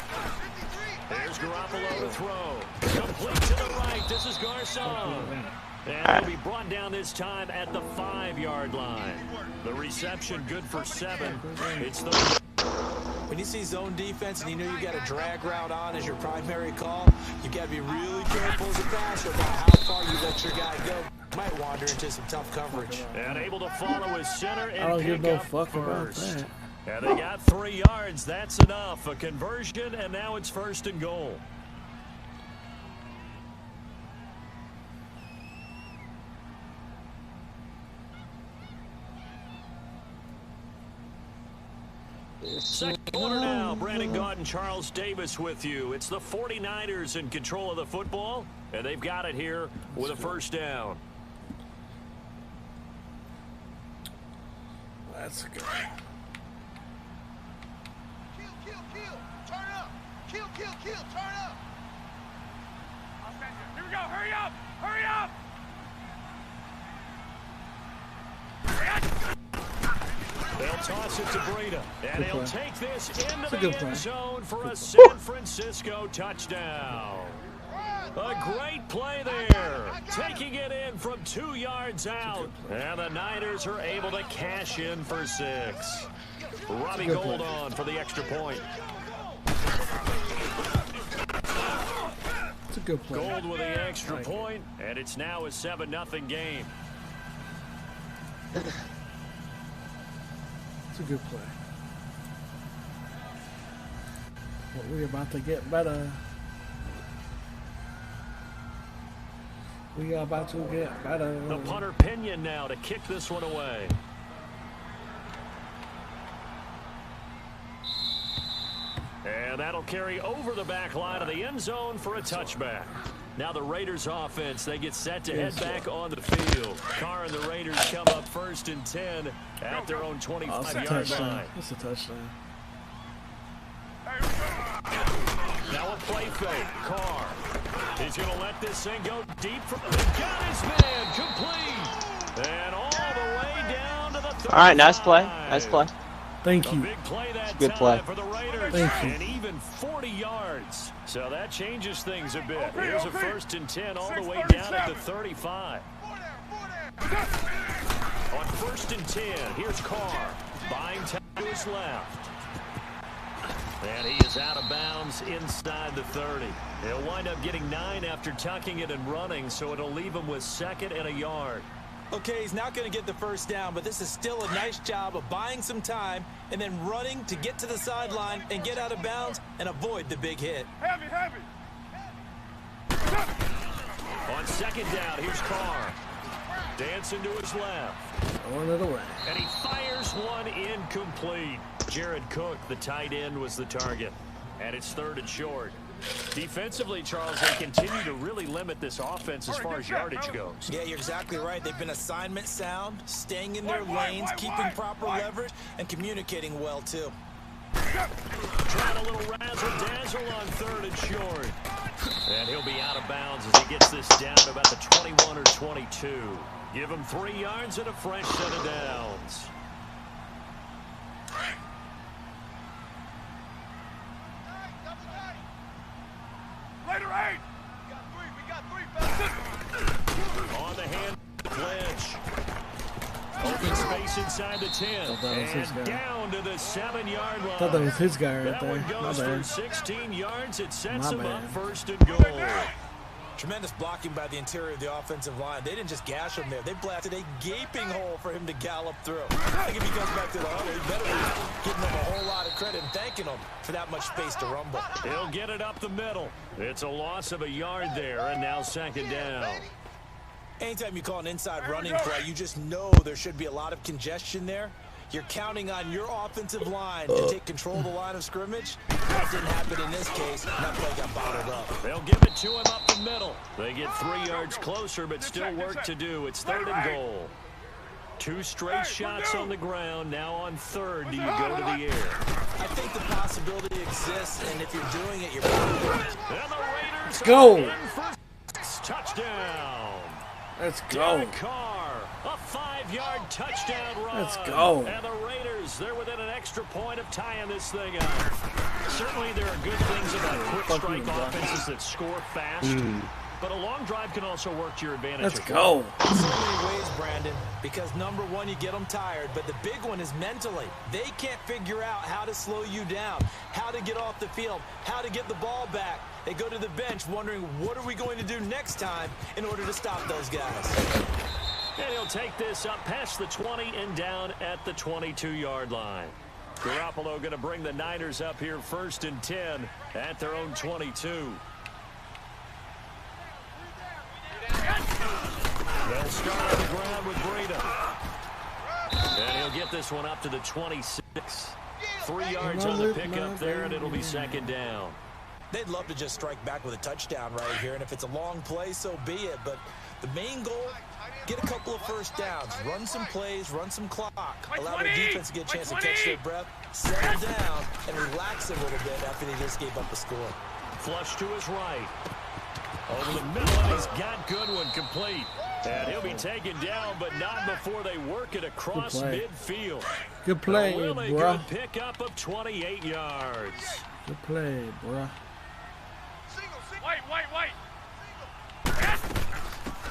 There's Garoppolo to throw. Complete to the right. This is Garcon. And he'll be brought down this time at the 5-yard line. The reception good for 7. It's the...
When you see zone defense and you know you got a drag route on as your primary call, you got to be really careful as a passer about how far you let your guy go. Might wander into some tough coverage.
And able to follow his center
I
and
don't give
pick
no
up
fuck about
first.
that.
And they got 3 yards. That's enough. A conversion, and now it's 1st and goal. Second quarter now. Brandon Gaunt and Charles Davis with you. It's the 49ers in control of the football, and they've got it here with a 1st down.
That's good.
Kill. Turn up. Kill. Turn up. Here we go. Hurry up.
They'll toss it to Breida, and he'll take this into
a
the
good play.
end zone for a San Francisco touchdown. A great play there, taking it in from 2 yards out. And the Niners are able to cash in for 6. Robbie
good
Gold
play.
on for the extra point.
It's a good play.
Gold with the extra point, and it's now a 7-0 game.
It's a good play. But we're about to get better. We are about to get better.
The punter Pinion now to kick this one away. And that'll carry over the back line of the end zone for a touchback. Now the Raiders offense, they get set to head back on the field. Carr and the Raiders come up 1st and 10 at their own 25-yard line.
That's a touchdown.
Now a play fake. Carr. He's going to let this thing go deep. Got his man complete. And all the way down to the 35.
All right, nice play. Nice play.
Thank you.
A big play that
Good play.
time for the Raiders.
Thank you.
And even 40 yards. So that changes things a bit. Here's a 1st and 10 all the way down at the 35. On 1st and 10, here's Carr. Buying time to his left. And he is out of bounds inside the 30. He'll wind up getting 9 after tucking it and running, so it'll leave him with 2nd and a yard.
Okay, he's not going to get the first down, but this is still a nice job of buying some time and then running to get to the sideline and get out of bounds and avoid the big hit.
Heavy, heavy.
On 2nd down, here's Carr. Dancing to his left.
Throwing it away.
And he fires one incomplete. Jared Cook, the tight end, was the target. And it's 3rd and short. Defensively, Charles, they continue to really limit this offense as far as yardage goes.
Yeah, you're exactly right. They've been assignment sound, staying in their lanes, keeping proper leverage, and communicating well, too.
Trying a little razzle-dazzle on 3rd and short. And he'll be out of bounds as he gets this down to about the 21 or 22. Give him 3 yards and a fresh set of downs.
Later, 8. We got three.
On the hand, Lynch. Open space inside the 10. And down to the 7-yard line.
I thought that was his guy right
That
there.
one goes
My
for
bad.
16 yards. It sets
My
him up
bad.
1st and goal.
Tremendous blocking by the interior of the offensive line. They didn't just gash him there. They blasted a gaping hole for him to gallop through. I think if he comes back to the huddle, he better be giving them a whole lot of credit and thanking them for that much space to rumble.
He'll get it up the middle. It's a loss of a yard there, and now 2nd down.
Anytime you call an inside running play, you just know there should be a lot of congestion there. You're counting on your offensive line to take control of the line of scrimmage. That didn't happen in this case. That play got bottled up.
They'll give it to him up the middle. They get 3 yards closer, but still work to do. It's 3rd and goal. 2 straight shots on the ground. Now on 3rd, do you go to the air?
I think the possibility exists, and if you're doing it, you're probably.
And the Raiders
go.
are in for touchdown.
Let's go.
Derek Carr, a 5-yard touchdown run.
Let's go.
And the Raiders, they're within an extra point of tying this thing up. Certainly there are good things about quick strike offenses that score fast. But a long drive can also work to your advantage.
Let's go.
In so many ways, Brandon, because number one, you get them tired, but the big one is mentally. They can't figure out how to slow you down, how to get off the field, how to get the ball back. They go to the bench wondering, what are we going to do next time in order to stop those guys?
And he'll take this up past the 20 and down at the 22-yard line. Garoppolo going to bring the Niners up here 1st and 10 at their own 22. They'll start on the ground with Breida. And he'll get this one up to the 26. 3 yards on the pickup there, and it'll be 2nd down.
They'd love to just strike back with a touchdown right here, and if it's a long play, so be it. But the main goal, get a couple of first downs, run some plays, run some clock, allow the defense to get a chance to catch their breath, settle down, and relax a little bit after they just gave up the score.
Flush to his right. Over the middle, and he's got Goodwin complete. And he'll be taken down, but not before they work it across midfield.
Good play,
a really
bruh.
good pickup of 28 yards.
Good play, bruh.
Wait.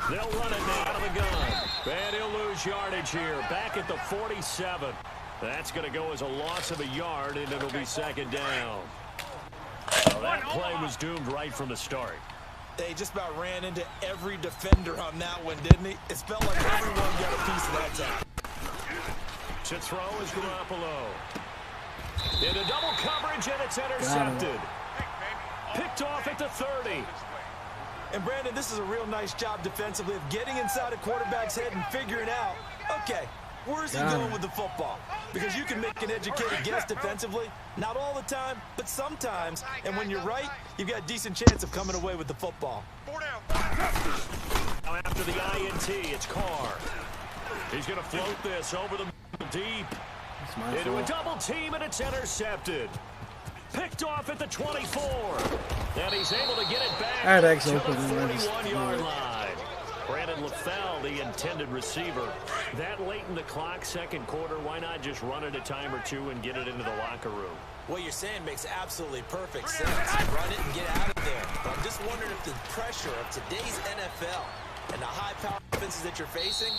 They'll run it now out of the gun. And he'll lose yardage here. Back at the 47. That's going to go as a loss of a yard, and it'll be 2nd down. Well, that play was doomed right from the start.
They just about ran into every defender on that one, didn't he? It felt like everyone got a piece of that time.
To throw is Garoppolo. Into double coverage, and it's intercepted. Picked off at the 30.
And, Brandon, this is a real nice job defensively of getting inside a quarterback's head and figuring out, okay, where's he going with the football? Because Because you can make an educated guess defensively, not all the time, but sometimes. And when you're right, you've got a decent chance of coming away with the football.
Now after the INT, it's Carr. He's going to float this over the deep. Into a double team, and it's intercepted. Picked off at the 24. And he's able to get it back
I had X
to the
open and I just
41-yard line. Brandon LaFell, the intended receiver. That late in the clock, second quarter, why not just run it a time or two and get it into the locker room?
What you're saying makes absolutely perfect sense. Run it and get out of there. But I'm just wondering if the pressure of today's NFL and the high-power offenses that you're facing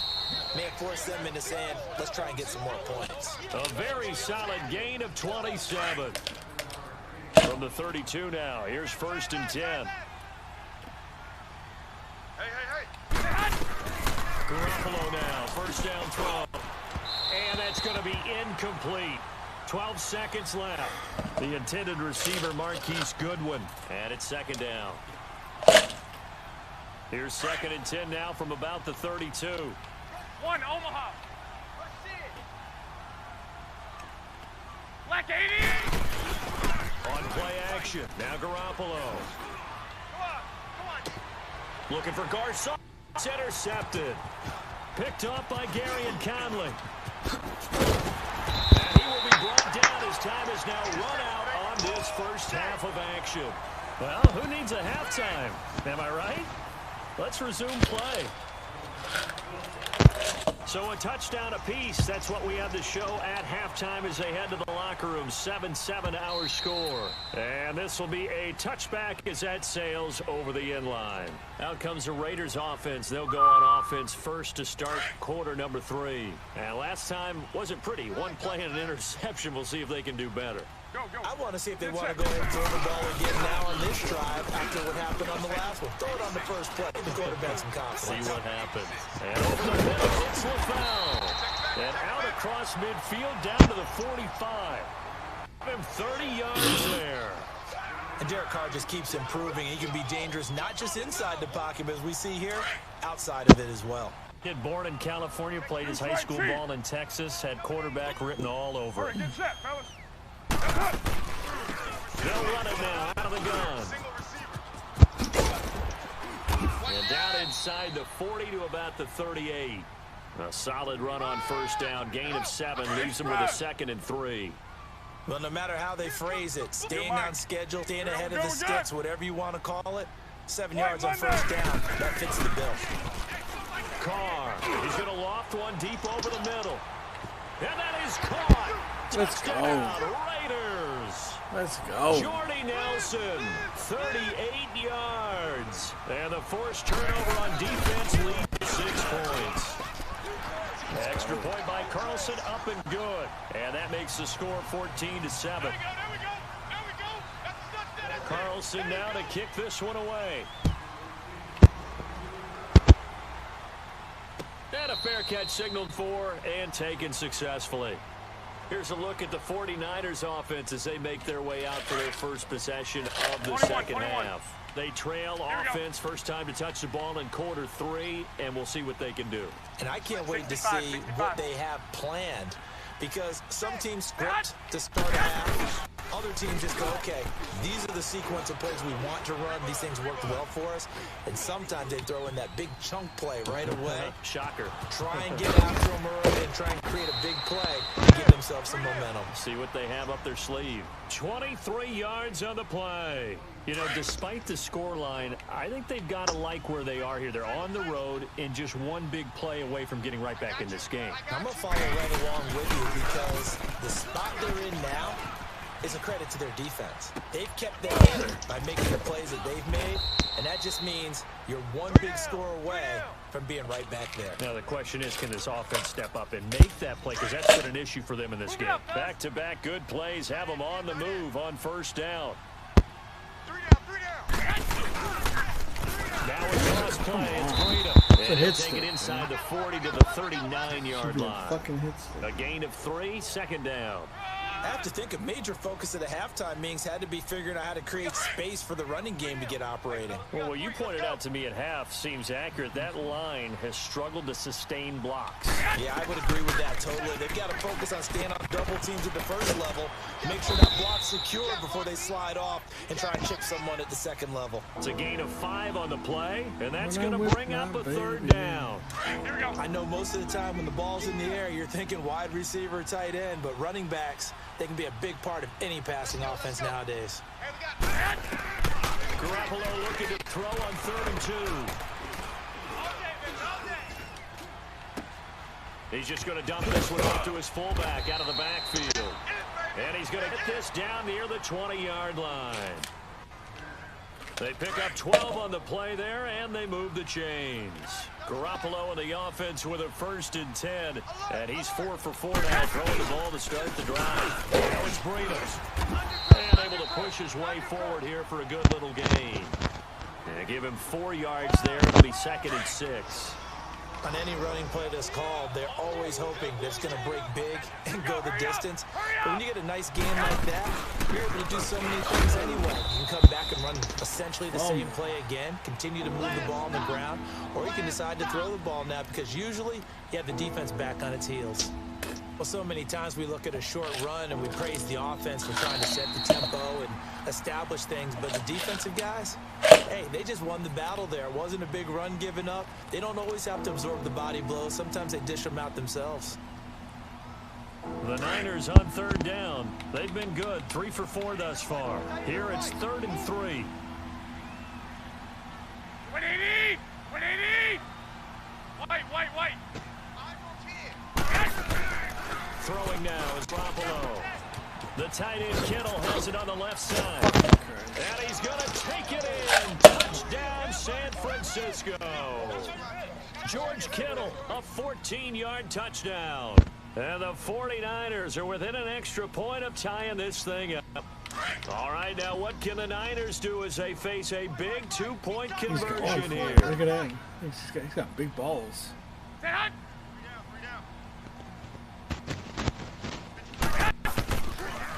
may have forced them into saying, let's try and get some more points.
A very solid gain of 27. From the 32 now, here's 1st and 10. Garoppolo now, first down throw. And that's going to be incomplete. 12 seconds left. The intended receiver, Marquise Goodwin. And it's 2nd down. Here's 2nd and 10 now from about the 32.
One, Omaha. Black 88.
On play action. Now Garoppolo.
Come on.
Looking for Garcon. It's intercepted. Picked up by Gary and Conley. And he will be brought down as time is now run out on this first half of action. Well, who needs a halftime? Am I right? Let's resume play. So a touchdown apiece. That's what we have to show at halftime as they head to the locker room. 7-7 our score. And this will be a touchback as that sails over the end line. Out comes the Raiders offense. They'll go on offense first to start quarter number 3. And last time wasn't pretty. One play and an interception. We'll see if they can do better.
Go.
I want to see if they want to go ahead and throw the ball again now on this drive after what happened on the last one. Throw it on the first play. Give the quarterback some confidence.
See what happens. And over the middle, it's LaFell. And out across midfield down to the 45. 30 yards there.
And Derek Carr just keeps improving. He can be dangerous not just inside the pocket, but as we see here, outside of it as well.
Kid born in California, played his high school ball in Texas, had quarterback written all over it.
Get set, fellas.
They'll run it now out of the gun. And down inside the 40 to about the 38. A solid run on first down. Gain of 7 leaves them with a 2nd and 3.
Well, no matter how they phrase it, staying on schedule, staying ahead of the sticks, whatever you want to call it, 7 yards on first down, that fits the bill.
Carr, he's going to loft one deep over the middle. And that is caught.
Let's go.
Raiders.
Let's go.
Jordy Nelson, 38 yards. And the forced turnover on defense leads 6 points. Extra point by Carlson, up and good. And that makes the score 14-7. Carlson now to kick this one away. And a fair catch signaled for and taken successfully. Here's a look at the 49ers offense as they make their way out for their first possession of the second half. They trail offense, first time to touch the ball in quarter 3, and we'll see what they can do.
And I can't wait to see what they have planned, because some teams script to start a half. Other teams just go, okay, these are the sequence of plays we want to run. These things worked well for us. And sometimes they throw in that big chunk play right away.
Shocker.
Try and get after them early and try and create a big play and give themselves some momentum.
See what they have up their sleeve. 23 yards on the play. You know, despite the scoreline, I think they've got to like where they are here. They're on the road and just one big play away from getting right back in this game.
I'm going to follow right along with you because the spot they're in now is a credit to their defense. They've kept their head by making the plays that they've made, and that just means you're one big score away from being right back there.
Now the question is, can this offense step up and make that play? Because that's been an issue for them in this game. Back-to-back good plays have them on the move on first down. Now a cross play, it's Freedom. And he'll take it inside the 40 to the 39-yard line.
Fucking hits.
A gain of 3, second down.
I have to think a major focus of the halftime meetings had to be figuring out how to create space for the running game to get operating.
Well, what you pointed out to me at half seems accurate. That line has struggled to sustain blocks.
Yeah, I would agree with that totally. They've got to focus on staying on double teams at the first level, make sure that block's secure before they slide off and try and chip someone at the second level.
It's a gain of 5 on the play, and that's going to bring up a third down.
I know most of the time when the ball's in the air, you're thinking wide receiver or tight end, but running backs, they can be a big part of any passing offense nowadays.
Garoppolo looking to throw on 3rd and 2. He's just going to dump this one off to his fullback out of the backfield. And he's going to get this down near the 20-yard line. They pick up 12 on the play there, and they move the chains. Garoppolo and the offense with a 1st and 10. And he's 4 for 4 now, throwing the ball to start the drive. Now it's Breeders. And able to push his way forward here for a good little gain. And give him 4 yards there. It'll be 2nd and 6.
On any running play that's called, they're always hoping that it's going to break big and go the distance. But when you get a nice game like that, you're able to do so many things anyway. You can come back and run essentially the same play again, continue to move the ball on the ground, or you can decide to throw the ball now because usually you have the defense back on its heels. Well, so many times we look at a short run and we praise the offense for trying to set the tempo and establish things, but the defensive guys, hey, they just won the battle there. It wasn't a big run given up. They don't always have to absorb the body blows. Sometimes they dish them out themselves.
The Niners on 3rd down. They've been good, 3 for 4 thus far. Here it's 3rd and 3.
What do you need? What do you need? Wait.
Throwing now is Garoppolo. The tight end Kittle has it on the left side. And he's going to take it in. Touchdown, San Francisco. George Kittle, a 14-yard touchdown. And the 49ers are within an extra point of tying this thing up. All right, now what can the Niners do as they face a big 2-point conversion here?
Look at him. He's got big balls.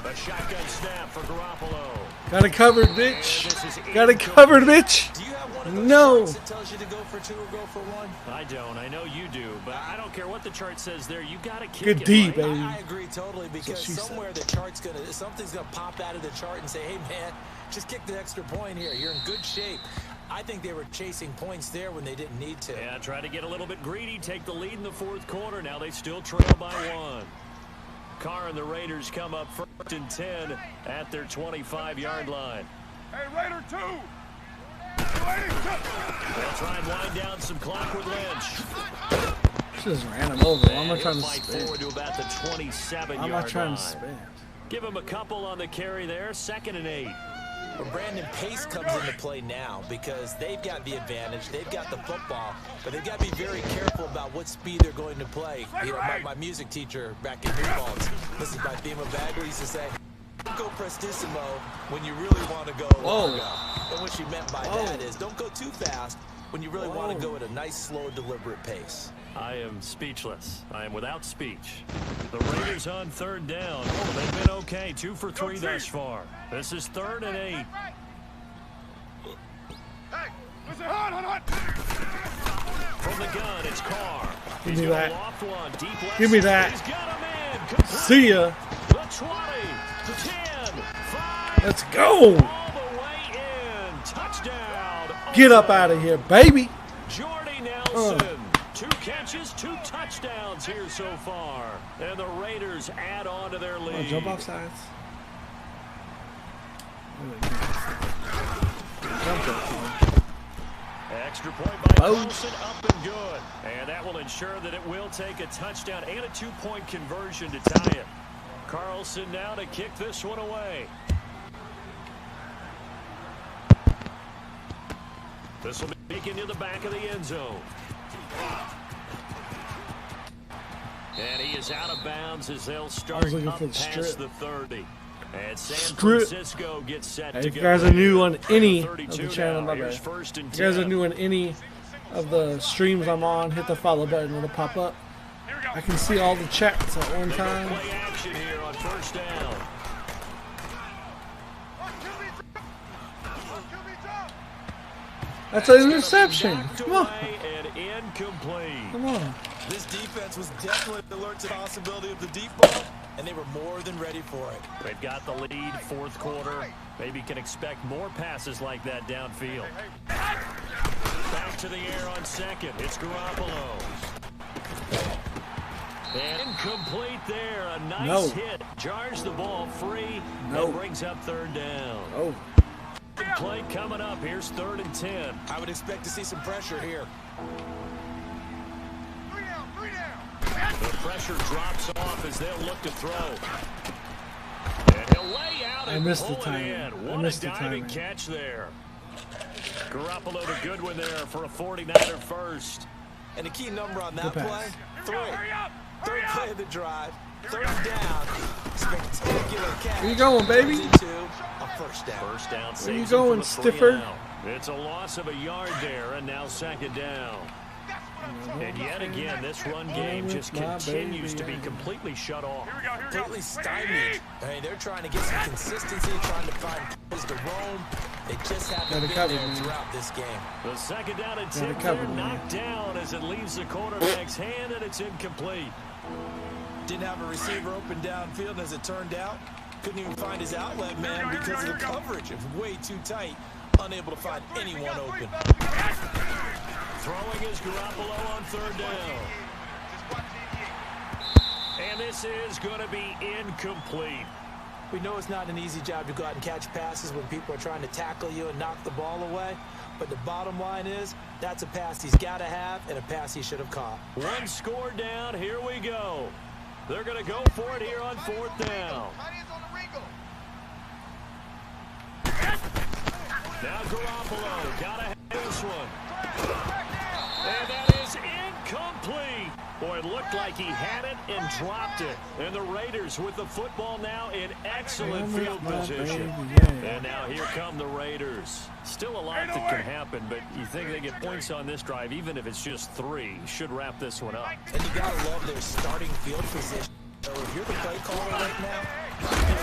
A shotgun snap for Garoppolo.
Got it covered, bitch. Got it covered, bitch.
Do you have one of those
No.
charts that tells you to go for 2 or go for 1?
I don't. I know you do, but I don't care what the chart says there. You got to kick
Good
it,
D,
right?
baby.
I agree totally because
she
somewhere the chart's something's gonna pop out of the chart and say, hey man, just kick the extra point here. You're in good shape. I think they were chasing points there when they didn't need to.
Yeah, try to get a little bit greedy, take the lead in the 4th quarter. Now they still trail by 1. Carr and the Raiders come up 1st and 10 at their 25-yard line.
Hey, Raider 2!
They'll try and wind down some clock with Lynch.
Just ran him over. Why am I trying to
Fight
spin?
forward to about the 27-yard
Why
line.
am I trying to spin?
Give him a couple on the carry there. 2nd and 8.
Well, Brandon, pace comes into play now because they've got the advantage. They've got the football, but they've got to be very careful about what speed they're going to play. You know, my music teacher back in New Paltz, this is my theme of Bagley, used to say, don't go prestissimo when you really want to go largo. And what she meant by that is don't go too fast when you really want to go at a nice, slow, deliberate pace.
I am speechless. I am without speech. The Raiders on 3rd down. Oh, they've been okay. 2 for 3 thus far. This is 3rd and 8.
Hey, listen, hold.
From the gun, it's Carr.
Give
He's
me
gonna
that.
loft one, deep left
Give me
side.
that.
He's got him in. Complete.
See ya.
The 20, the 10, 5.
Let's go.
All the way in. Touchdown.
Get up out of here, baby.
Jordy Nelson. 2 catches, 2 touchdowns here so far. And the Raiders add on to their lead.
Jump off sides.
Extra point by Carlson, up and good. And that will ensure that it will take a touchdown and a 2-point conversion to tie it. Carlson now to kick this one away. This will be taken to the back of the end zone. And he is out of bounds as they'll start up past the 30. And San Francisco gets set to go.
If you guys are new on any of the channel, my bad. If you guys are new on any of the streams I'm on, hit the follow button. It'll pop up. I can see all the checks at one time.
Play action here on first down.
That's an interception. Come on.
And incomplete.
Come on.
This defense was definitely alert to the possibility of the deep ball, and they were more than ready for it.
They've got the lead, fourth quarter. Maybe can expect more passes like that downfield. Back to the air on second. It's Garoppolo. And incomplete there. A nice hit. Jars the ball free. And brings up third down.
Oh.
Big play coming up. Here's 3rd and 10.
I would expect to see some pressure here.
The pressure drops off as they'll look to throw. And he'll lay out and pull it in. What a diving catch there. Garoppolo to Goodwin there for a 49er first.
And the key number on that play, 3. Third play of the drive. 3rd down. Spectacular catch.
Where you going, baby?
Into a first down.
First down.
Where you going, stiffer?
It's a loss of a yard there, and now 2nd down. And yet again, this run game just continues to be completely shut off.
Completely stymied. I mean, they're trying to get some consistency, trying to find plays to roam. They just haven't been there throughout this game.
The 2nd down and 10 there knocked down as it leaves the quarterback's hand, and it's incomplete.
Didn't have a receiver open downfield, and as it turned out, couldn't even find his outlet man because of the coverage. It was way too tight, unable to find anyone open.
Throwing is Garoppolo on 3rd down. And this is going to be incomplete.
We know it's not an easy job to go out and catch passes when people are trying to tackle you and knock the ball away. But the bottom line is, that's a pass he's got to have and a pass he should have caught.
One score down. Here we go. They're going to go for it here on 4th down. Now Garoppolo got to have this one. And that is incomplete. Boy, it looked like he had it and dropped it. And the Raiders with the football now in excellent field position. And now here come the Raiders. Still a lot that can happen, but you think they get points on this drive, even if it's just 3. Should wrap this one up.
And you got to love their starting field position. So if you're the play caller right now.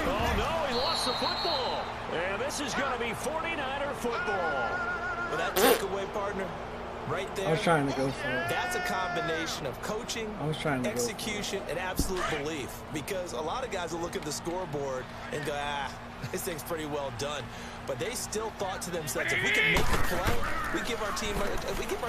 Oh, no, he lost the football. And this is going to be 49er football.
Well, that takeaway, partner, right there.
I was trying to go for it.
That's a combination of coaching, execution, and absolute belief. Because a lot of guys will look at the scoreboard and go, this thing's pretty well done. But they still thought to themselves, if we can make a play, we give our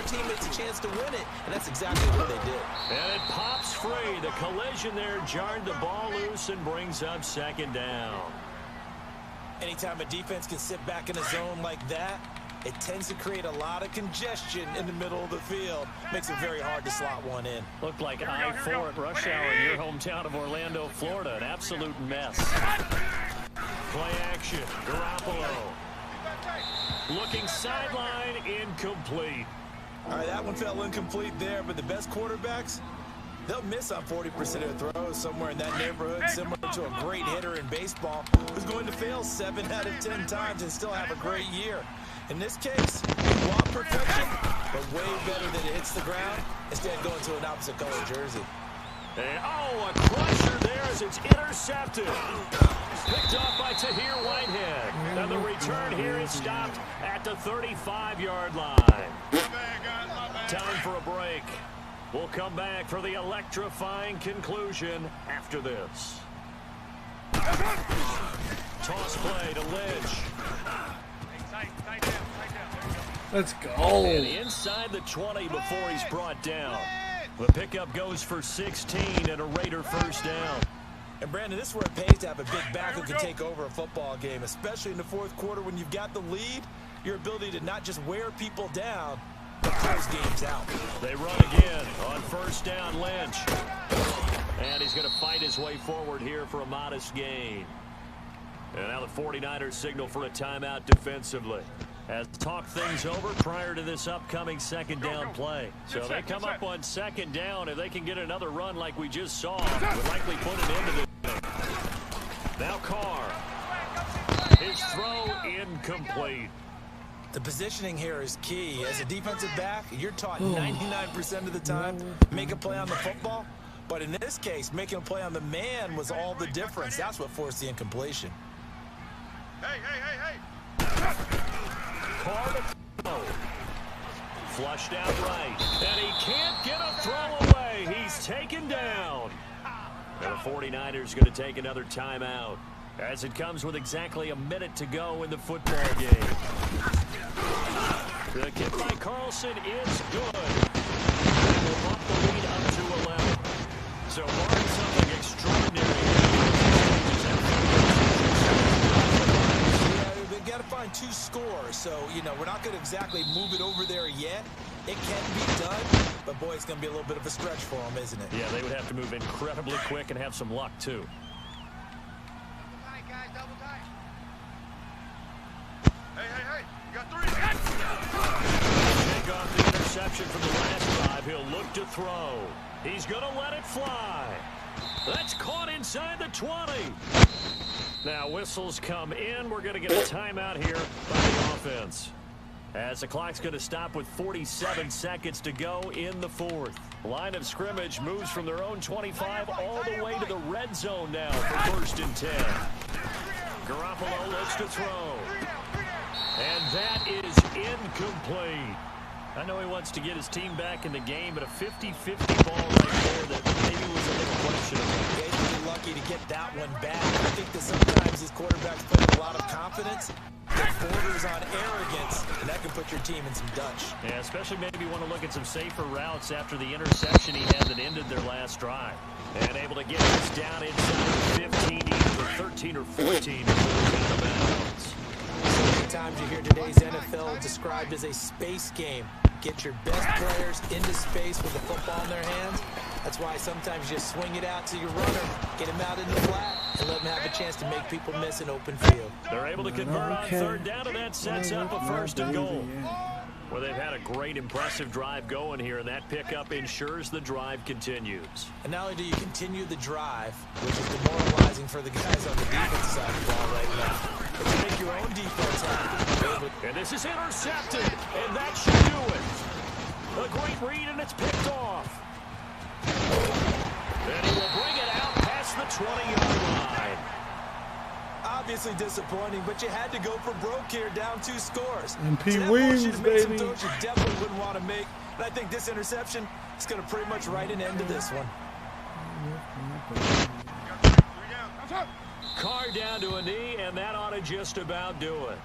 teammates a chance to win it. And that's exactly what they did.
And it pops free. The collision there jarred the ball loose and brings up 2nd down.
Anytime a defense can sit back in a zone like that, it tends to create a lot of congestion in the middle of the field. Makes it very hard to slot one in.
Looked like I-4 at rush hour in your hometown of Orlando, Florida. An absolute mess. Play action. Garoppolo. Looking sideline, incomplete.
All right, that one fell incomplete there, but the best quarterbacks, they'll miss on 40% of their throws somewhere in that neighborhood, similar to a great hitter in baseball who's going to fail 7 out of 10 times and still have a great year. In this case, you want perfection, but way better that it hits the ground instead of going to an opposite color jersey.
And, a crusher there as it's intercepted. Picked off by Tahir Whitehead. And the return here is stopped at the 35-yard line. Time for a break. We'll come back for the electrifying conclusion after this. Toss play to Lynch.
Let's go.
And inside the 20 before he's brought down. The pickup goes for 16 and a Raider first down.
And Brandon, this is where it pays to have a big back who can take over a football game, especially in the fourth quarter when you've got the lead. Your ability to not just wear people down, but close games out.
They run again on first down, Lynch. And he's going to fight his way forward here for a modest gain. And now the 49ers signal for a timeout defensively. As talk things over prior to this upcoming 2nd down play. So they come up on 2nd down. If they can get another run like we just saw, would likely put an end to this. Now Carr. His throw incomplete.
The positioning here is key. As a defensive back, you're taught 99% of the time, make a play on the football. But in this case, making a play on the man was all the difference. That's what forced the incompletion.
Hey.
Carr to throw. Flushed out right. And he can't get a throw away. He's taken down. And the 49ers going to take another timeout as it comes with exactly a minute to go in the football game. The kick by Carlson is good. And will bump the lead up to 11. So barring something extraordinary,
they got to find 2 scores. So, we're not going to exactly move it over there yet. It can be done, but boy, it's going to be a little bit of a stretch for them, isn't it?
Yeah, they would have to move incredibly quick and have some luck, too.
Double tight, guys, double tight. Hey. You got 3.
Take off the interception from the last drive. He'll look to throw. He's going to let it fly. That's caught inside the 20. Now whistles come in. We're going to get a timeout here by the offense, as the clock's going to stop with 47 seconds to go in the 4th. Line of scrimmage moves from their own 25 all the way to the red zone now for 1st and 10. Garoppolo looks to throw. And that is incomplete. I know he wants to get his team back in the game, but a 50-50 ball right there that maybe was a little questionable.
Yeah, he's really lucky to get that one back. I think that sometimes these quarterbacks play with a lot of confidence. It borders on arrogance, and that can put your team in some Dutch.
Yeah, especially maybe you want to look at some safer routes after the interception he had that ended their last drive. And able to get this down inside the 15, either 13 or 14 before out of bounds.
So many times you hear today's NFL described as a space game. Get your best players into space with the football in their hands. That's why sometimes you just swing it out to your runner, get him out in the flat, and let him have a chance to make people miss an open field.
They're able to convert on 3rd down, and that sets up a 1st and goal. Well, they've had a great, impressive drive going here, and that pickup ensures the drive continues.
And not only do you continue the drive, which is demoralizing for the guys on the defensive side of the ball right now, but you make your own defense happen.
And this is intercepted, and that should do it. A great read, and it's picked off. And he will bring it out past the 20-yard line.
Obviously disappointing, but you had to go for broke here, down 2 scores.
MP
so
wins, baby.
Some throws you definitely wouldn't want to make. And I think this interception is going to pretty much write an end to this one.
Carr down to a knee, and that ought to just about do it.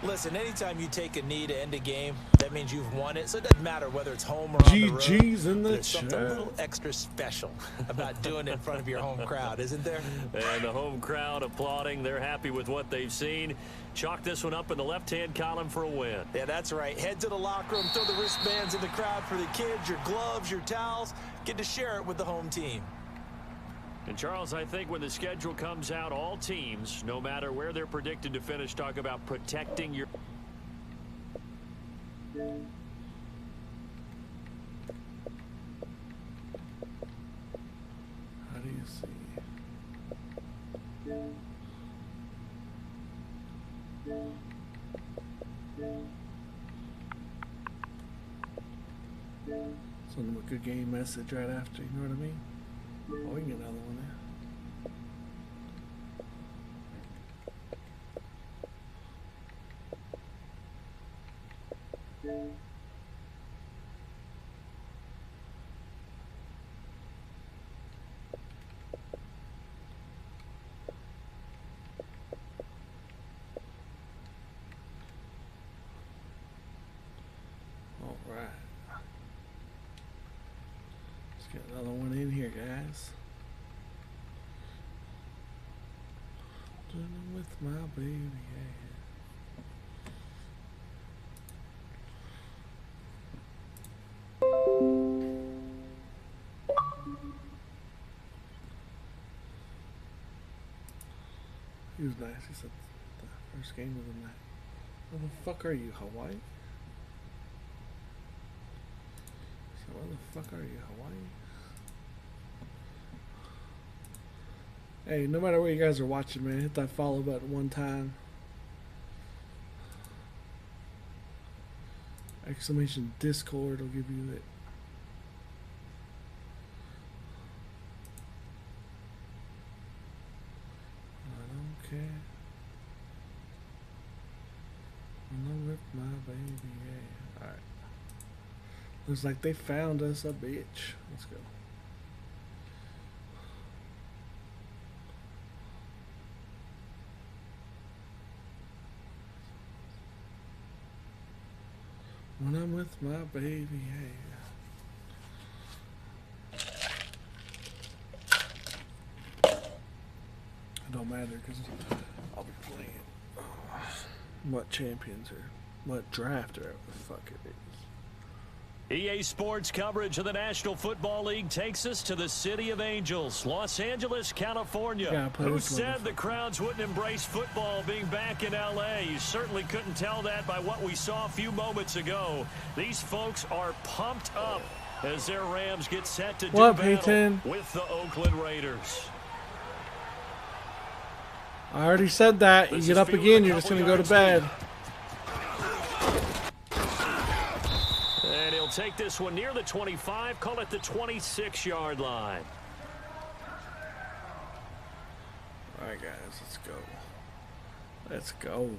Listen, anytime you take a knee to end a game, that means you've won it. So it doesn't matter whether it's home or on the road.
GG's in the
There's something a
chat.
little extra special about doing it in front of your home crowd, isn't there?
And the home crowd applauding. They're happy with what they've seen. Chalk this one up in the left-hand column for a win.
Yeah, that's right. Head to the locker room, throw the wristbands in the crowd for the kids, your gloves, your towels. Get to share it with the home team.
And, Charles, I think when the schedule comes out, all teams, no matter where they're predicted to finish, talk about protecting your...
How do you see? Send them a good game message right after, you know what I mean? Oh, we can get another one there. All right. Let's get another one in here, guys. Dinner with my baby, yeah. He was nice. He said the first game of the night. Where the fuck are you, Hawaii? So where the fuck are you, Hawaii? Hey, no matter where you guys are watching, man, hit that follow button one time. Exclamation Discord will give you it. okay. When I'm with my baby, yeah. Alright. Looks like they found us a bitch. Let's go. When I'm with my baby, yeah. It don't matter because I'll be playing what champions or what draft or whatever the fuck it is.
EA Sports coverage of the National Football League takes us to the City of Angels, Los Angeles, California. Who said the crowds wouldn't embrace football being back in LA? You certainly couldn't tell that by what we saw a few moments ago. These folks are pumped up as their Rams get set to do battle with the Oakland Raiders.
I already said that. You get up again, you're just going to go to bed.
And he'll take this one near the 25, call it the 26-yard line.
All right, guys, let's go. Let's go.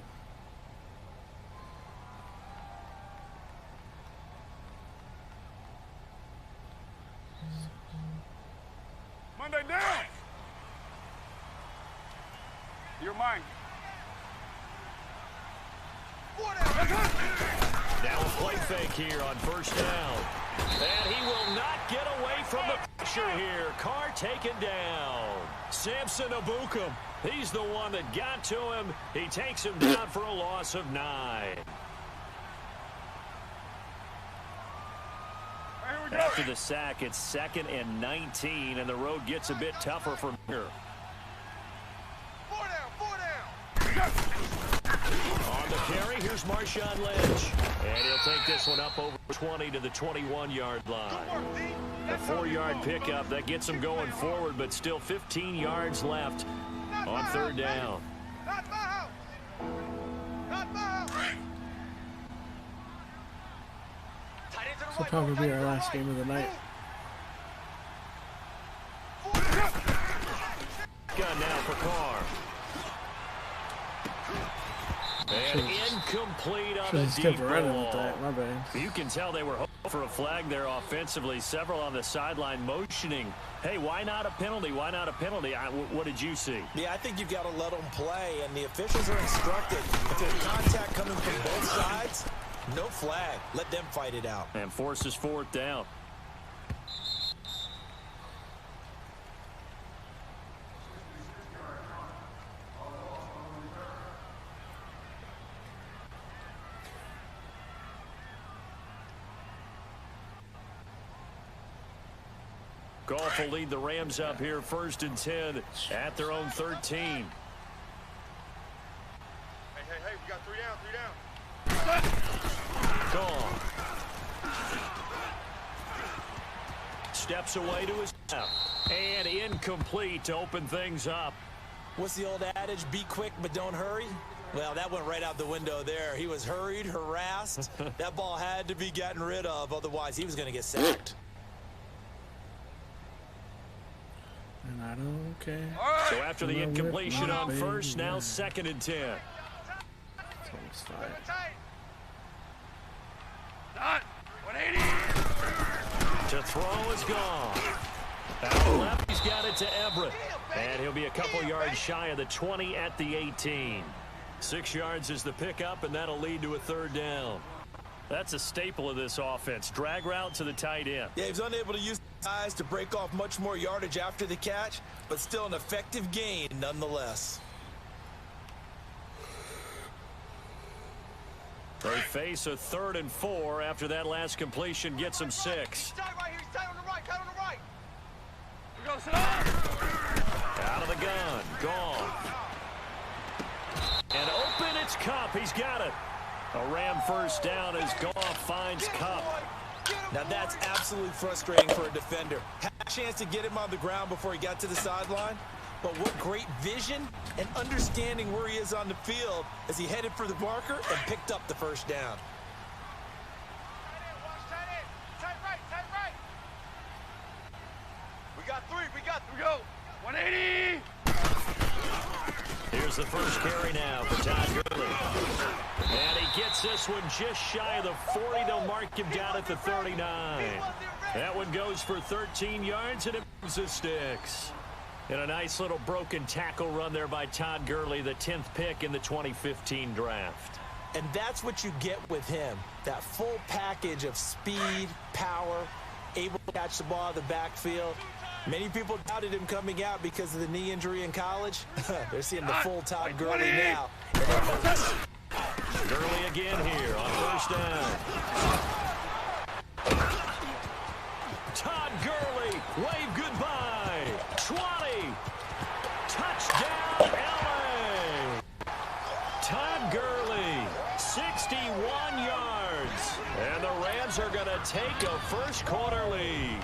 Monday down. You're mine.
Now a play fake here on first down. And he will not get away from the pressure here. Carr taken down. Samson Abukum. He's the one that got to him. He takes him down for a loss of 9. After the sack, it's 2nd and 19, and the road gets a bit tougher from here.
4 down.
On the carry, here's Marshawn Lynch. And he'll take this one up over 20 to the 21-yard line. A 4-yard pickup, that gets him going forward, but still 15 yards left on third down.
Not my house. Not my house.
This will probably be our last game of the night.
Gun now for Carr. And incomplete on the deep ball.
My bad.
You can tell they were hoping for a flag there offensively. Several on the sideline motioning. Hey, why not a penalty? Why not a penalty? What did you see?
Yeah, I think you've got to let them play, and the officials are instructed. If there's contact coming from both sides, no flag. Let them fight it out.
And forces 4th down. Goff will lead the Rams up here 1st and 10 at their own 13.
Hey, we got 3 down.
Gone. Steps away to his left. And incomplete to open things up.
What's the old adage? Be quick, but don't hurry. Well, that went right out the window there. He was hurried, harassed. That ball had to be gotten rid of. Otherwise, he was going to get sacked.
And I don't care.
So after the incompletion on first, now 2nd and 10.
It's fine.
Done. 180.
To throw is gone. Out left, he's got it to Everett. And he'll be a couple yards shy of the 20 at the 18. 6 yards is the pickup, and that'll lead to a 3rd down. That's a staple of this offense. Drag route to the tight end.
Yeah, he was unable to use his eyes to break off much more yardage after the catch, but still an effective gain nonetheless.
They face a 3rd and 4 after that last completion gets them 6.
Tight right here. Tight on the right. Tight on the right. We go, sit
Out of the gun. Gone. And open, it's Cup. He's got it. A Ram 1st down as Goff finds Cup.
Now that's absolutely frustrating for a defender. Had a chance to get him on the ground before he got to the sideline, but what great vision and understanding where he is on the field as he headed for the marker and picked up the 1st down.
Tight right. We got 3. We got 3. Go. 180.
Here's Here's the first carry now for Todd Gurley. And he gets this one just shy of the 40. They'll mark him down at the 39. That one goes for 13 yards, and it moves the sticks. And a nice little broken tackle run there by Todd Gurley, the 10th pick in the 2015 draft.
And that's what you get with him, that full package of speed, power, able to catch the ball out of the backfield. Many people doubted him coming out because of the knee injury in college. They're seeing the full Todd Gurley now.
Gurley again here on first down. Todd Gurley, wave goodbye. 20. Touchdown, LA. Todd Gurley, 61 yards. And the Rams are going to take a first quarter lead.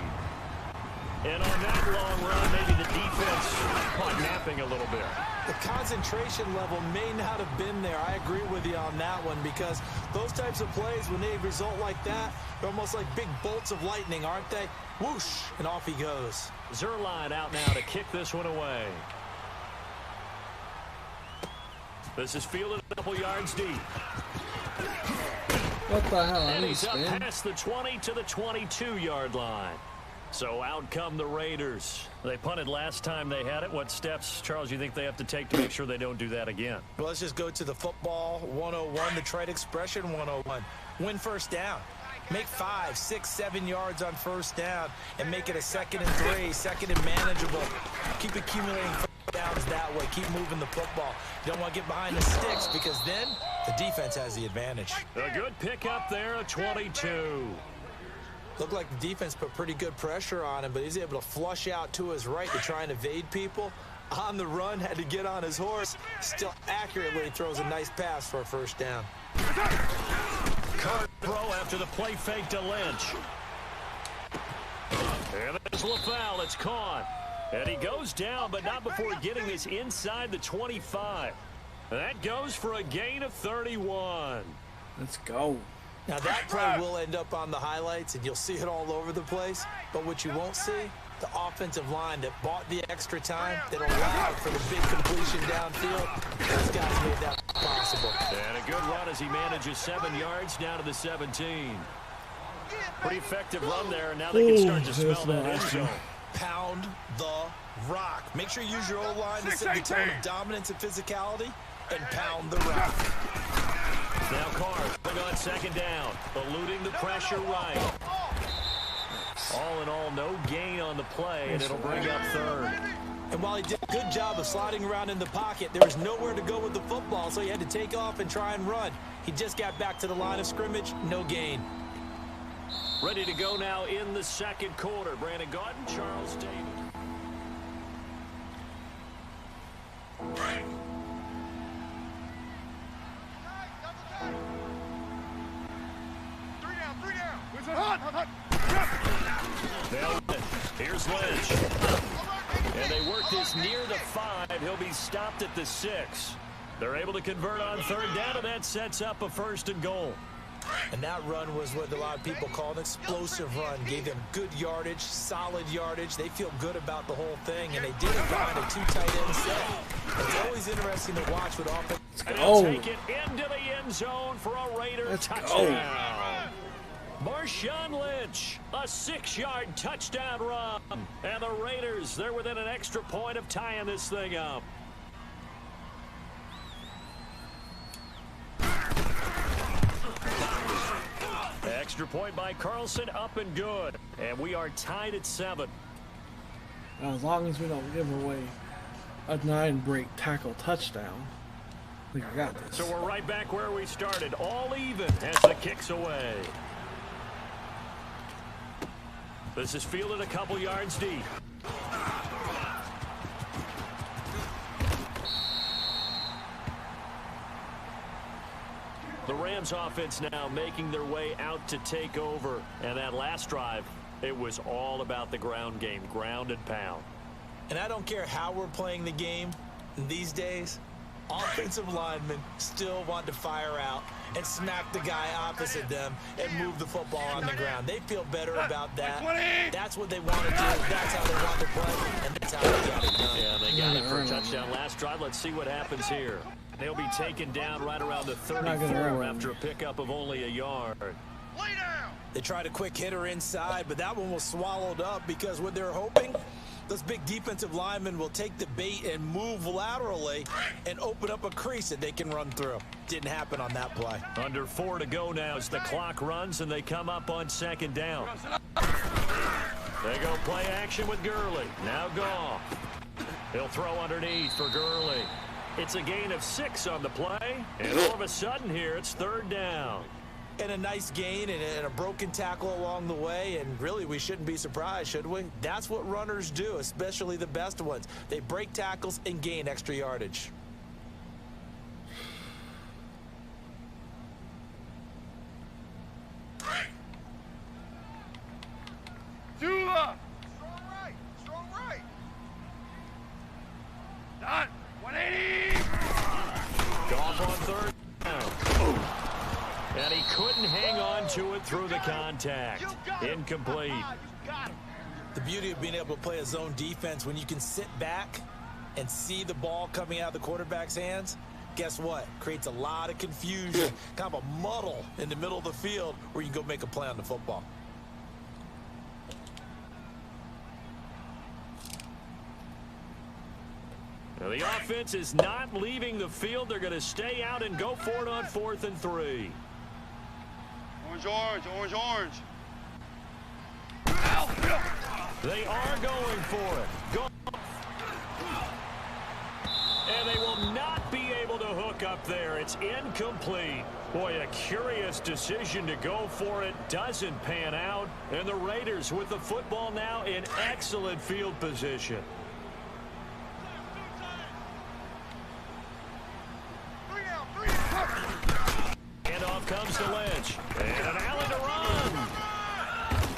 And on that long run, maybe the defense caught napping a little bit.
The concentration level may not have been there. I agree with you on that one, because those types of plays, when they result like that, they're almost like big bolts of lightning, aren't they? Whoosh, and off he goes.
Zerline out now to kick this one away. This is fielded a couple yards deep.
What the hell?
And he's up past the 20 to the 22-yard line. So out come the Raiders. They punted last time they had it. What steps, Charles, do you think they have to take to make sure they don't do that again?
Well, let's just go to the football 101, the trade expression 101. Win first down. Make 5, 6, 7 yards on first down and make it a 2nd and 3, 2nd and manageable. Keep accumulating first downs that way. Keep moving the football. You don't want to get behind the sticks, because then the defense has the advantage.
A good pickup there, a 22.
Looked like the defense put pretty good pressure on him, but he's able to flush out to his right to try and evade people. On the run, had to get on his horse. Still accurately throws a nice pass for a first down.
Card throw after the play fake to Lynch. And there's LaFowl. It's caught. And he goes down, but not before getting this inside the 25. That goes for a gain of 31.
Let's go.
Now, that play will end up on the highlights, and you'll see it all over the place. But what you won't see, the offensive line that bought the extra time, that allowed for the big completion downfield. Those guys made that possible.
And a good run as he manages 7 yards down to the 17. Pretty effective run there, and now they can start to smell that end zone.
Pound the rock. Make sure you use your O-line to set the tone of dominance and physicality, and pound the rock.
Now Carr on second down, eluding the pressure right. All in all, no gain on the play, and it'll bring up third.
And while he did a good job of sliding around in the pocket, there was nowhere to go with the football, so he had to take off and try and run. He just got back to the line of scrimmage, no gain.
Ready to go now in the second quarter. Brandon Gaudin, Charles Davis. Here's Lynch. And they work this near the 5. He'll be stopped at the 6. They're able to convert on third down, and that sets up a 1st and goal.
And that run was what a lot of people call an explosive run. Gave them good yardage, solid yardage. They feel good about the whole thing, and they did it behind a 2 tight end set. It's always interesting to watch with offense.
And they'll take it into the end zone for a Raider touchdown. Marshawn Lynch, a 6-yard touchdown run. And the Raiders, they're within an extra point of tying this thing up. Extra point by Carlson, up and good. And we are tied at 7.
As long as we don't give away a 9-break tackle touchdown, we got this.
So we're right back where we started, all even as the kick's away. This is fielded a couple yards deep. The Rams offense now making their way out to take over. And that last drive, it was all about the ground game, ground and pound.
And I don't care how we're playing the game these days, offensive linemen still want to fire out and smack the guy opposite them and move the football on the ground. They feel better about that. That's what they want to do. That's how they want to play, and that's how they got it done.
Yeah, they got it for a touchdown last drive. Let's see what happens here. They'll be taken down right around the 34 after a pickup of only a yard.
They tried a quick hitter inside, but that one was swallowed up because what they're hoping, those big defensive linemen will take the bait and move laterally and open up a crease that they can run through. Didn't happen on that play.
Under 4 to go now as the clock runs and they come up on 2nd down. They go play action with Gurley. Now Goff. He'll throw underneath for Gurley. It's a gain of 6 on the play, and all of a sudden here it's 3rd down.
And a nice gain and a broken tackle along the way, and really we shouldn't be surprised, should we? That's what runners do, especially the best ones. They break tackles and gain extra yardage.
Dula! Strong right. Done. 180!
Goff on 3rd down. And he couldn't hang on to it through the contact. Incomplete.
The beauty of being able to play a zone defense when you can sit back and see the ball coming out of the quarterback's hands, guess what? Creates a lot of confusion, kind of a muddle in the middle of the field where you can go make a play on the football.
Now the offense is not leaving the field. They're going to stay out and go for it on 4th and 3.
Orange.
They are going for it. Go. And they will not be able to hook up there. It's incomplete. Boy, a curious decision to go for it. Doesn't pan out. And the Raiders with the football now in excellent field position. Handoff comes to Lynch. And an alley to run.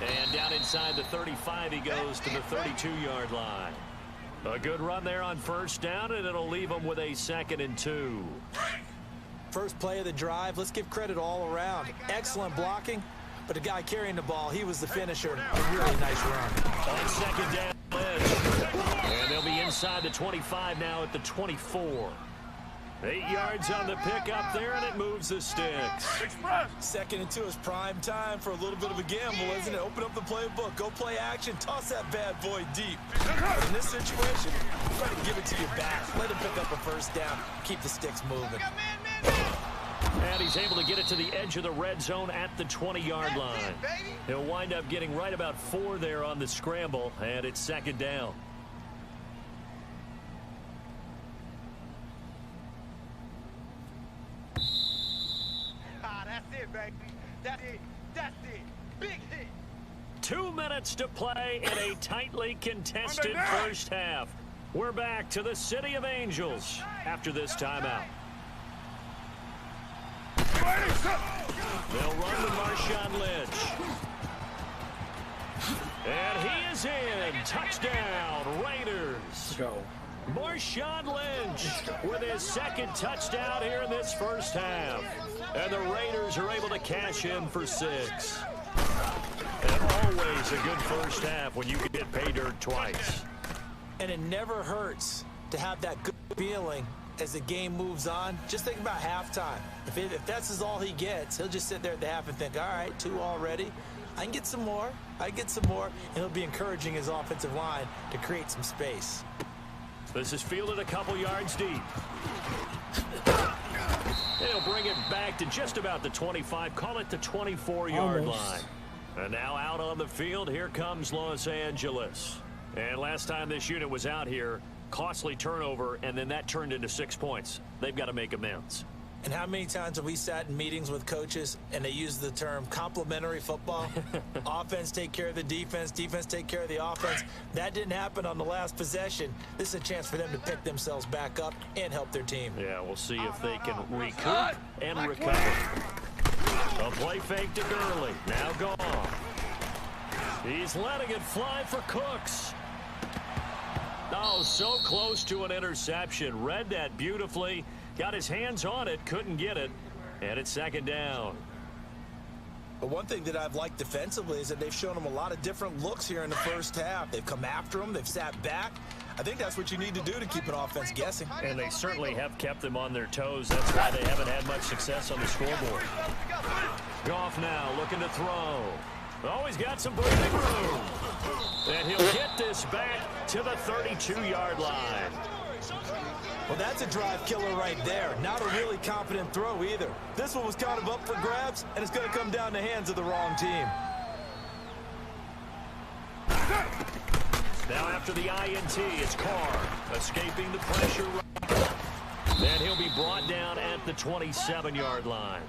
And down inside the 35, he goes to the 32-yard line. A good run there on 1st down, and it'll leave him with a 2nd and 2.
First play of the drive, let's give credit all around. Excellent blocking, but the guy carrying the ball, he was the finisher. A really nice run.
On 2nd down, Lynch. And they'll be inside the 25 now at the 24. 8 yards on the pickup there, and it moves the sticks.
2nd and 2 is prime time for a little bit of a gamble, isn't it? Open up the playbook, go play action, toss that bad boy deep. But in this situation, try to give it to your back. Let him pick up a 1st down, keep the sticks moving.
And he's able to get it to the edge of the red zone at the 20-yard line. He'll wind up getting right about 4 there on the scramble, and it's 2nd down.
That's it. Big hit.
2 minutes to play in a tightly contested 1st half. We're back to the City of Angels after this timeout. They'll run with Marshawn Lynch. And he is in. Touchdown, Raiders.
Let's go.
Marshawn Lynch with his 2nd touchdown here in this 1st half. And the Raiders are able to cash in for 6. And always a good 1st half when you can get pay dirt twice.
And it never hurts to have that good feeling as the game moves on. Just think about halftime. If that's all he gets, he'll just sit there at the half and think, all right, 2 already. I can get some more. And he'll be encouraging his offensive line to create some space.
This is fielded a couple yards deep. They'll bring it back to just about the 25. Call it the 24-yard line. And now out on the field, here comes Los Angeles. And last time this unit was out here, costly turnover, and then that turned into 6 points. They've got to make amends.
And how many times have we sat in meetings with coaches and they use the term complementary football? Offense take care of the defense, defense take care of the offense. That didn't happen on the last possession. This is a chance for them to pick themselves back up and help their team.
Yeah, we'll see if they can recoup and recover. A play fake to Gurley. Now gone. He's letting it fly for Cooks. Oh, so close to an interception. Read that beautifully. Got his hands on it, couldn't get it, and it's second down.
But one thing that I've liked defensively is that they've shown him a lot of different looks here in the first half. They've come after him. They've sat back. I think that's what you need to do to keep an offense guessing.
And they certainly have kept them on their toes. That's why they haven't had much success on the scoreboard. Goff now looking to throw. Oh, he's got some breathing room. And he'll get this back to the 32-yard line.
Well, that's a drive killer right there. Not a really confident throw either. This one was kind of up for grabs, and it's going to come down in the hands of the wrong team.
Now after the INT, it's Carr escaping the pressure. Then he'll be brought down at the 27-yard line.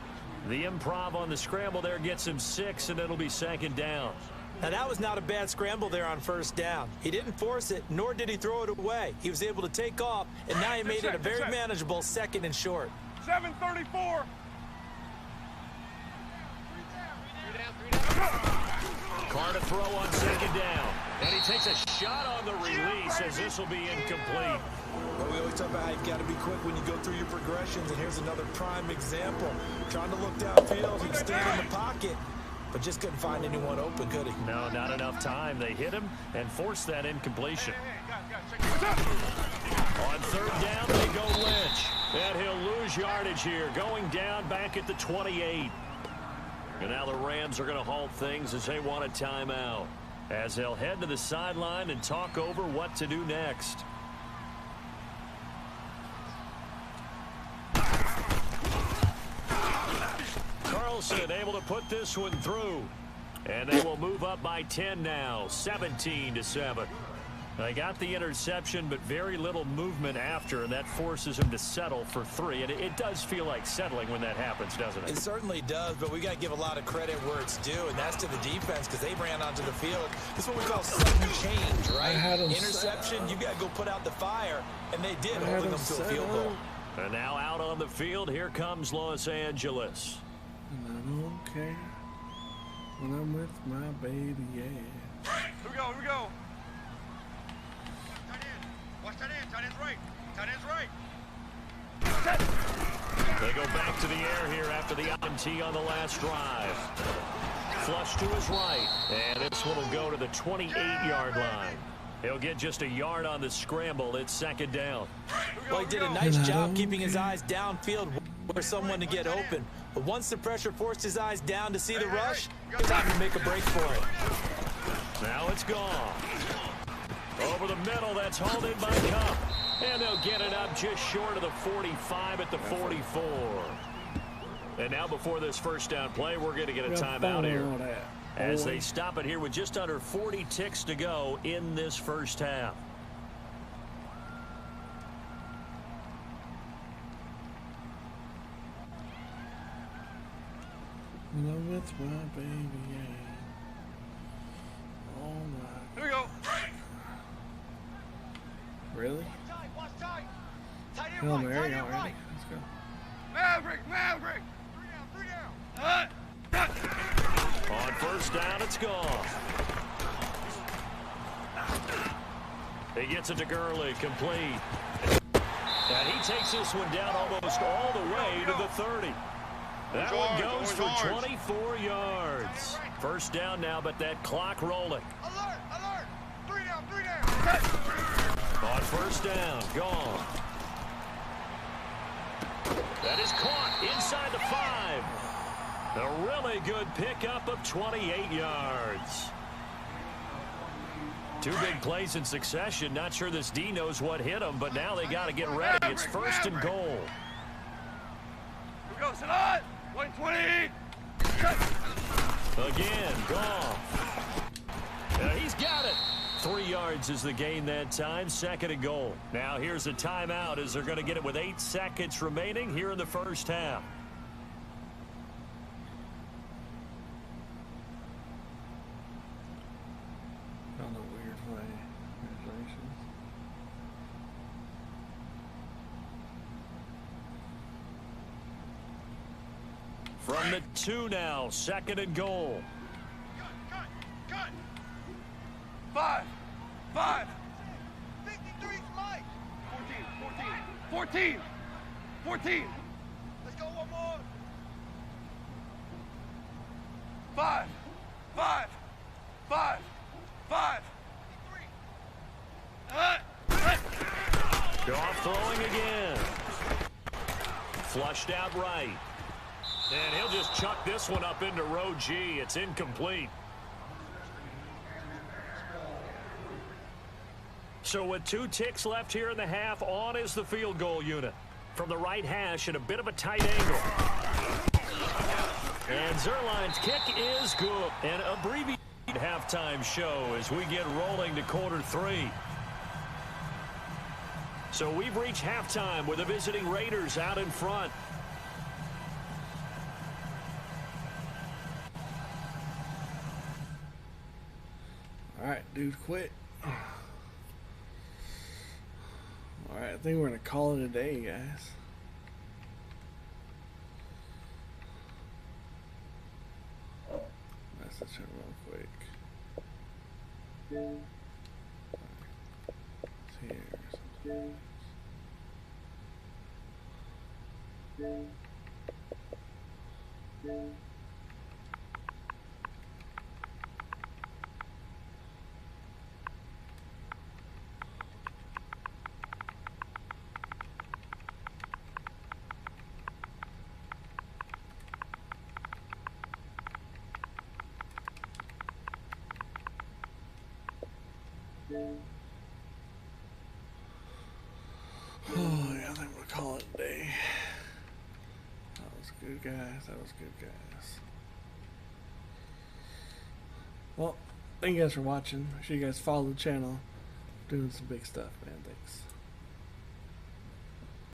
The improv on the scramble there gets him 6, and it'll be second down.
Now, that was not a bad scramble there on first down. He didn't force it, nor did he throw it away. He was able to take off, and now he made it a very manageable second and short.
7:34.
Carr to throw on second down. And he takes a shot on the release as this will be incomplete.
Well, we always talk about how you've got to be quick when you go through your progressions, and here's another prime example. Trying to look downfield, he'd stand in the pocket, but just couldn't find anyone open, could he?
No, not enough time. They hit him and forced that incompletion. On third down, they go Lynch. And he'll lose yardage here, going down back at the 28. And now the Rams are going to halt things as they want a timeout, as they'll head to the sideline and talk over what to do next. Carlson able to put this one through. And they will move up by 10 now, 17-7. They got the interception, but very little movement after, and that forces him to settle for 3. And it does feel like settling when that happens, doesn't it?
It certainly does, but we got to give a lot of credit where it's due, and that's to the defense because they ran onto the field. This is what we call sudden change, right? Interception, you got to go put out the fire, and they did, holding them to a field goal.
And now out on the field, here comes Los Angeles.
And I don't care when I'm with my baby, yeah.
Here we go, here we go. Watch tight end. Tight end's right. Tight end's right.
They go back to the air here after the INT on the last drive. Flush to his right. And this one will go to the 28-yard line. He'll get just a yard on the scramble. It's second down.
Well, he did a nice job keeping his eyes downfield for someone to get open. But once the pressure forced his eyes down to see the rush, time to make a break for it.
Now it's gone. Over the middle, that's hauled in by Cup. And they'll get it up just short of the 45 at the 44. And now before this first down play, we're going to get a timeout here, as they stop it here with just under 40 ticks to go in this first half.
When I'm with my baby, yeah. All right.
Here we go.
Really?
Watch tight. Tight end
Hail
right.
Mary
Tight end
already.
right.
Let's go.
Maverick. 3 down.
On first down, it's gone. He gets it to Gurley, complete. And he takes this one down almost all the way to the 30. That one goes for 24 yards. First down now, but that clock rolling.
Alert. 3 down.
On first down, gone. That is caught inside the 5. A really good pickup of 28 yards. 2 big plays in succession. Not sure this D knows what hit him, but now they got to get ready. It's first and goal.
Here we go. Sit on. 120.
Again, Goff. He's got it. 3 yards is the gain that time. Second and goal. Now here's a timeout as they're going to get it with 8 seconds remaining here in the first half.
Found a weird way. Congratulations.
From the 2 now, second and goal.
Cut. 5. 53's Mike. 14. 14. Let's go one more. 5, 5, 5, 5.
Goff throwing again. Flushed out right. And he'll just chuck this one up into row G. It's incomplete. So with 2 ticks left here in the half, on is the field goal unit. From the right hash at a bit of a tight angle. And Zerline's kick is good. An abbreviated halftime show as we get rolling to quarter 3. So we've reached halftime with the visiting Raiders out in front.
All right, dude, quit. All right, I think we're going to call it a day, guys. Message him real quick. It's here or something. Oh, yeah, I think we'll call it a day. That was good, guys. That was good, guys. Well, thank you guys for watching. Make sure you guys follow the channel. Doing some big stuff, man. Thanks.